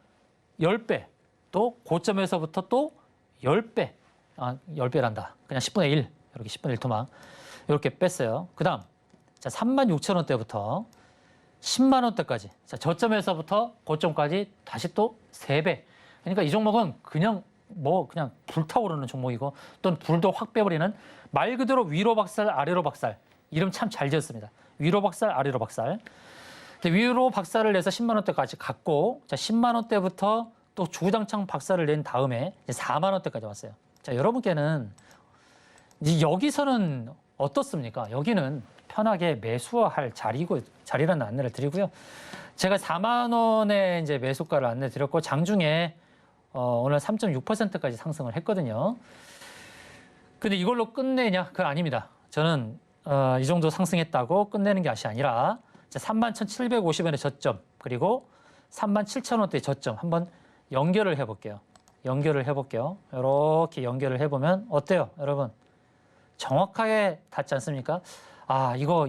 10배, 또 고점에서부터 또 10배, 10배란다. 그냥 10분의 1, 이렇게 10분의 1 토막 이렇게 뺐어요. 그 다음, 자, 36,000원대부터 10만 원대까지. 자, 저점에서부터 고점까지 다시 또 3배. 그러니까 이 종목은 그냥 불타오르는 종목이고 또 불도 확 빼버리는 말 그대로 위로 박살, 아래로 박살. 이름 참 잘 지었습니다. 위로 박살, 아래로 박살. 위로 박살을 내서 10만 원대까지 갔고, 자, 10만 원대부터 또 주구장창 박살을 낸 다음에 이제 4만 원대까지 왔어요. 자, 여러분께는 이제 여기서는 어떻습니까? 여기는 편하게 매수할 자리라는 안내를 드리고요. 제가 4만 원에 이제 매수가를 안내 드렸고 장중에 오늘 3.6%까지 상승을 했거든요. 근데 이걸로 끝내냐? 그건 아닙니다. 저는 이 정도 상승했다고 끝내는 것이 아니라 31,750원의 저점 그리고 37,000원대의 저점 한번 연결을 해볼게요. 이렇게 연결을 해보면 어때요, 여러분? 정확하게 닿지 않습니까?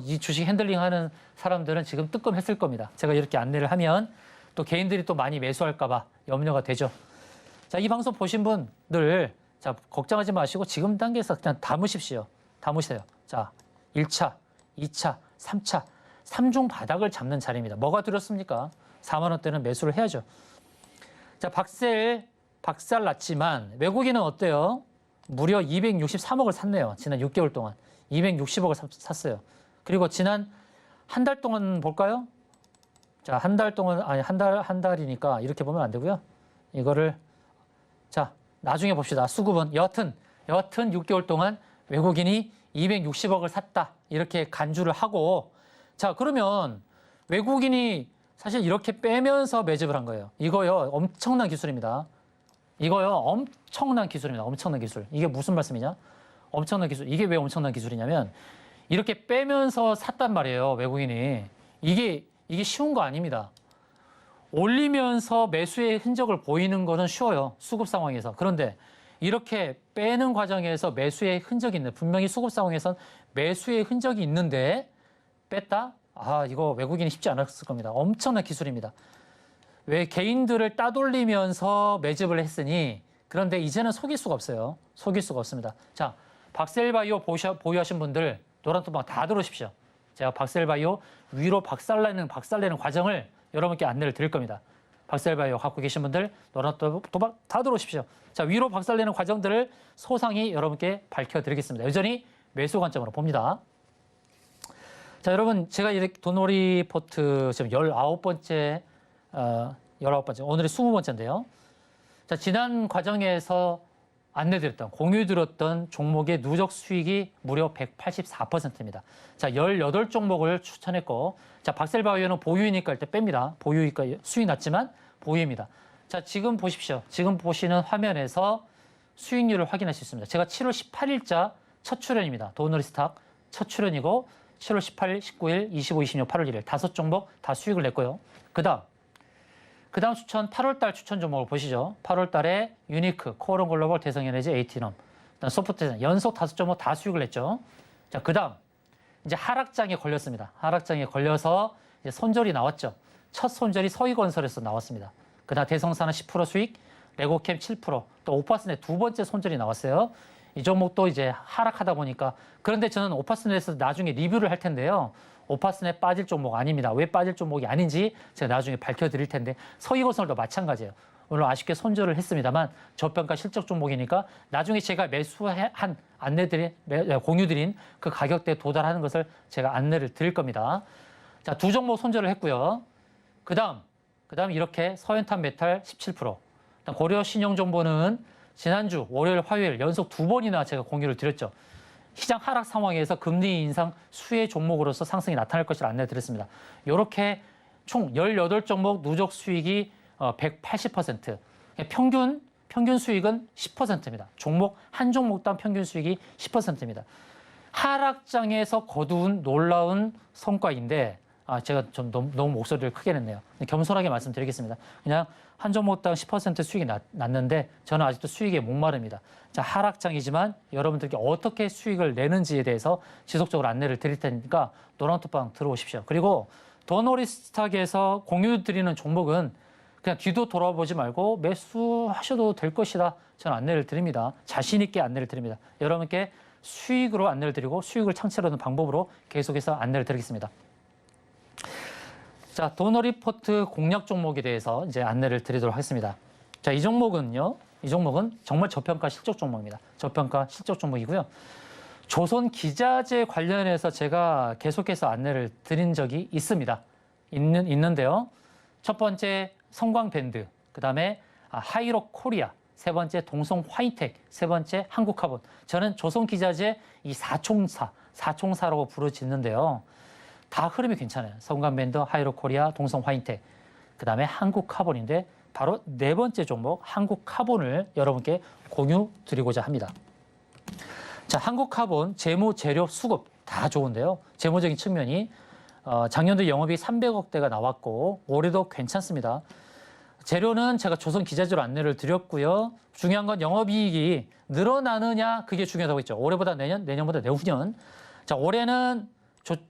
이 주식 핸들링 하는 사람들은 지금 뜨끔했을 겁니다. 제가 이렇게 안내를 하면 또 개인들이 또 많이 매수할까 봐 염려가 되죠. 자, 이 방송 보신 분들 자, 걱정하지 마시고 지금 단계에서 그냥 담으십시오. 담으세요. 자, 1차, 2차, 3차, 3중 바닥을 잡는 자리입니다. 뭐가 두렵습니까? 4만 원대는 매수를 해야죠. 자, 박살 났지만 외국인은 어때요? 무려 263억을 샀네요. 지난 6개월 동안 260억을 샀어요. 그리고 지난 한 달 동안 볼까요? 자, 한 달 동안 아니 한 달이니까 이렇게 보면 안 되고요. 이거를 자, 나중에 봅시다. 수급은 여하튼 6개월 동안 외국인이 260억을 샀다. 이렇게 간주를 하고 자, 그러면 외국인이 사실 이렇게 빼면서 매집을 한 거예요. 이거요. 엄청난 기술입니다. 이거요. 엄청난 기술입니다. 엄청난 기술. 이게 무슨 말씀이냐? 엄청난 기술. 이게 왜 엄청난 기술이냐면 이렇게 빼면서 샀단 말이에요. 외국인이. 이게 쉬운 거 아닙니다. 올리면서 매수의 흔적을 보이는 거는 쉬워요. 수급 상황에서. 그런데 이렇게 빼는 과정에서 매수의 흔적이 있는 분명히 수급 상황에선 매수의 흔적이 있는데 뺐다? 아, 이거 외국인이 쉽지 않았을 겁니다. 엄청난 기술입니다. 왜 개인들을 따돌리면서 매집을 했으니 그런데 이제는 속일 수가 없어요. 속일 수가 없습니다. 자, 박셀바이오 보유하신 분들 노란토방 다 들어오십시오. 제가 박셀바이오 위로 박살내는 과정을 여러분께 안내를 드릴 겁니다. 박셀바이오 갖고 계신 분들 노란토방 다 들어오십시오. 자, 위로 박살내는 과정들을 소상히 여러분께 밝혀드리겠습니다. 여전히 매수 관점으로 봅니다. 자, 여러분 제가 이렇게 돈놀이 포트 지금 19번째, 오늘이 20번째인데요. 자, 지난 과정에서 안내드렸던, 공유드렸던 종목의 누적 수익이 무려 184%입니다. 자, 18종목을 추천했고, 자, 박셀바이오는 보유이니까 일단 뺍니다. 보유이니까 수익 났지만 보유입니다. 자, 지금 보십시오. 지금 보시는 화면에서 수익률을 확인할 수 있습니다. 제가 7월 18일자 첫 출연입니다. 돈놀이 스탁 첫 출연이고, 7월 18일, 19일, 25, 26, 8월 1일 5종목 다 수익을 냈고요. 그 다음 추천 8월달 추천 종목을 보시죠. 8월달에 유니크, 코어론 글로벌, 대성에너지, 에이티넘, 소프트젠 연속 5종목 다 수익을 냈죠. 자, 그 다음 이제 하락장에 걸렸습니다. 하락장에 걸려서 이제 손절이 나왔죠. 첫 손절이 서희건설에서 나왔습니다. 그 다음 대성산업 10% 수익, 레고캠 7%, 또 오파스넷 두 번째 손절이 나왔어요. 이 종목도 이제 하락하다 보니까 그런데 저는 오파스넷에서 나중에 리뷰를 할 텐데요. 오파스넷 빠질 종목 아닙니다. 왜 빠질 종목이 아닌지 제가 나중에 밝혀드릴 텐데 서희건설도 마찬가지예요. 물론 아쉽게 손절을 했습니다만 저평가 실적 종목이니까 나중에 제가 매수한 공유드린 그 가격대에 도달하는 것을 제가 안내를 드릴 겁니다. 자, 두 종목 손절을 했고요. 그 다음 이렇게 서현탄 메탈 17%. 고려 신용정보는 지난주 월요일, 화요일 연속 2번이나 제가 공유를 드렸죠. 시장 하락 상황에서 금리 인상 수혜 종목으로서 상승이 나타날 것을 안내드렸습니다. 이렇게 총 18종목 누적 수익이 180%, 평균 수익은 10%입니다. 한 종목당 평균 수익이 10%입니다. 하락장에서 거두은 놀라운 성과인데 제가 좀 너무 목소리를 크게 냈네요. 겸손하게 말씀드리겠습니다. 그냥 한 종목당 10% 수익이 났는데 저는 아직도 수익에 목마릅니다. 자, 하락장이지만 여러분들께 어떻게 수익을 내는지에 대해서 지속적으로 안내를 드릴 테니까 노란톡방 들어오십시오. 그리고 돈놀이 스탁에서 공유 드리는 종목은 그냥 뒤도 돌아보지 말고 매수하셔도 될 것이다. 저는 안내를 드립니다. 자신 있게 안내를 드립니다. 여러분께 수익으로 안내를 드리고 수익을 창출하는 방법으로 계속해서 안내를 드리겠습니다. 자, 돈놀이 포트 공략 종목에 대해서 이제 안내를 드리도록 하겠습니다. 자, 이 종목은 정말 저평가 실적 종목입니다. 저평가 실적 종목이고요. 조선 기자재 관련해서 제가 계속해서 안내를 드린 적이 있는데요. 첫 번째 성광밴드, 그 다음에 하이록 코리아, 세 번째 동성 화이텍, 세 번째 한국카본. 저는 조선 기자재 이 사총사라고 부르짖는데요. 다 흐름이 괜찮아요. 성광밴드, 하이록 코리아, 동성 화이텍, 그 다음에 한국카본인데 바로 네 번째 종목 한국카본을 여러분께 공유 드리고자 합니다. 자, 한국카본 재무, 재료, 수급 다 좋은데요. 재무적인 측면이 작년도 영업이 300억대가 나왔고 올해도 괜찮습니다. 재료는 제가 조선 기자재로 안내를 드렸고요. 중요한 건 영업이익이 늘어나느냐 그게 중요하다고 했죠. 올해보다 내년보다 내후년. 자, 올해는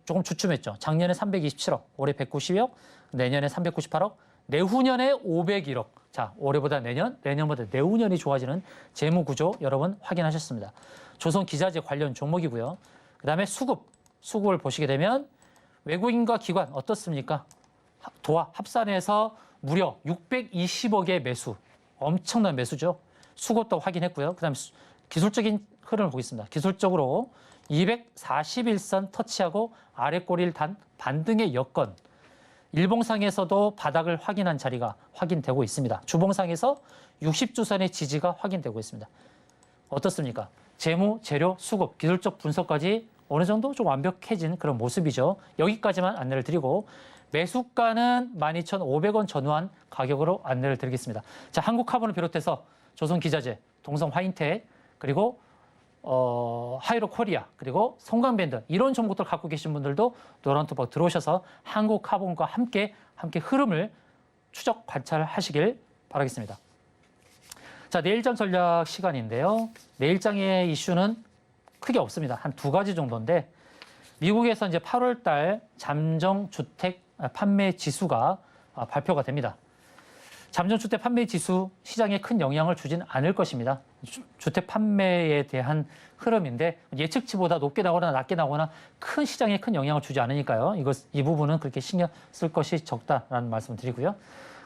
조금 주춤했죠. 작년에 327억, 올해 190억, 내년에 398억, 내후년에 501억. 자, 올해보다 내년, 내년보다 내후년이 좋아지는 재무 구조 여러분 확인하셨습니다. 조선 기자재 관련 종목이고요. 그다음에 수급을 보시게 되면 외국인과 기관 어떻습니까? 도화 합산해서 무려 620억의 매수. 엄청난 매수죠. 수급도 확인했고요. 그다음에 기술적인 흐름을 보겠습니다. 기술적으로 241선 터치하고 아래 꼬리를 단 반등의 여건. 일봉상에서도 바닥을 확인한 자리가 확인되고 있습니다. 주봉상에서 60주선의 지지가 확인되고 있습니다. 어떻습니까? 재무, 재료, 수급, 기술적 분석까지 어느 정도 좀 완벽해진 그런 모습이죠. 여기까지만 안내를 드리고 매수가는 12,500원 전후한 가격으로 안내를 드리겠습니다. 자, 한국카본을 비롯해서 조선기자재, 동성화인텍, 그리고 하이로코리아, 그리고 성광밴드 이런 종목들 갖고 계신 분들도 노란투박 들어오셔서 한국카본과 함께 흐름을 추적 관찰하시길 바라겠습니다. 자, 내일장 전략 시간인데요. 내일장의 이슈는 크게 없습니다. 한 두 가지 정도인데 미국에서 이제 8월 달 잠정 주택 판매 지수가 발표가 됩니다. 잠정주택 판매 지수 시장에 큰 영향을 주진 않을 것입니다. 주택 판매에 대한 흐름인데 예측치보다 높게 나거나 낮게 나거나 큰 시장에 큰 영향을 주지 않으니까요. 이 부분은 그렇게 신경 쓸 것이 적다라는 말씀을 드리고요.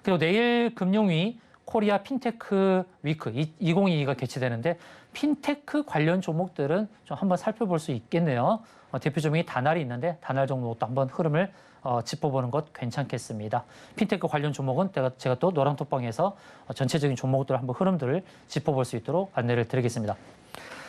그리고 내일 금융위 코리아 핀테크 위크 2022가 개최되는데 핀테크 관련 종목들은 좀 한번 살펴볼 수 있겠네요. 대표 종목이 다날이 있는데 다날 종목도 한번 흐름을 짚어보는 것 괜찮겠습니다. 핀테크 관련 종목은 제가 또 노랑톡방에서 전체적인 종목들 한번 흐름들을 짚어볼 수 있도록 안내를 드리겠습니다.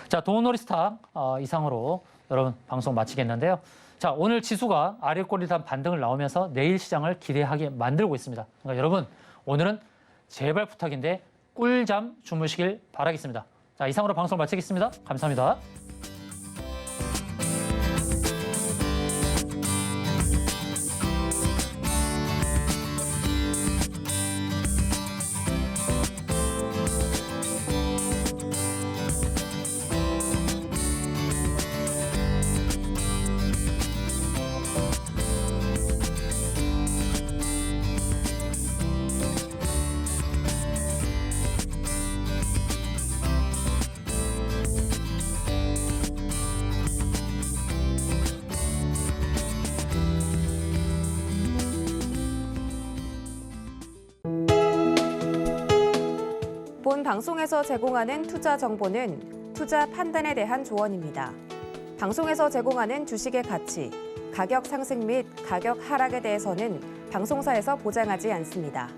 자, 돈놀이스타 이상으로 여러분 방송 마치겠는데요. 자, 오늘 지수가 아래 꼬리단 반등을 나오면서 내일 시장을 기대하게 만들고 있습니다. 그러니까 여러분 오늘은 제발 부탁인데 꿀잠 주무시길 바라겠습니다. 자, 이상으로 방송 마치겠습니다. 감사합니다. 본 방송에서 제공하는 투자 정보는 투자 판단에 대한 조언입니다. 방송에서 제공하는 주식의 가치, 가격 상승 및 가격 하락에 대해서는 방송사에서 보장하지 않습니다.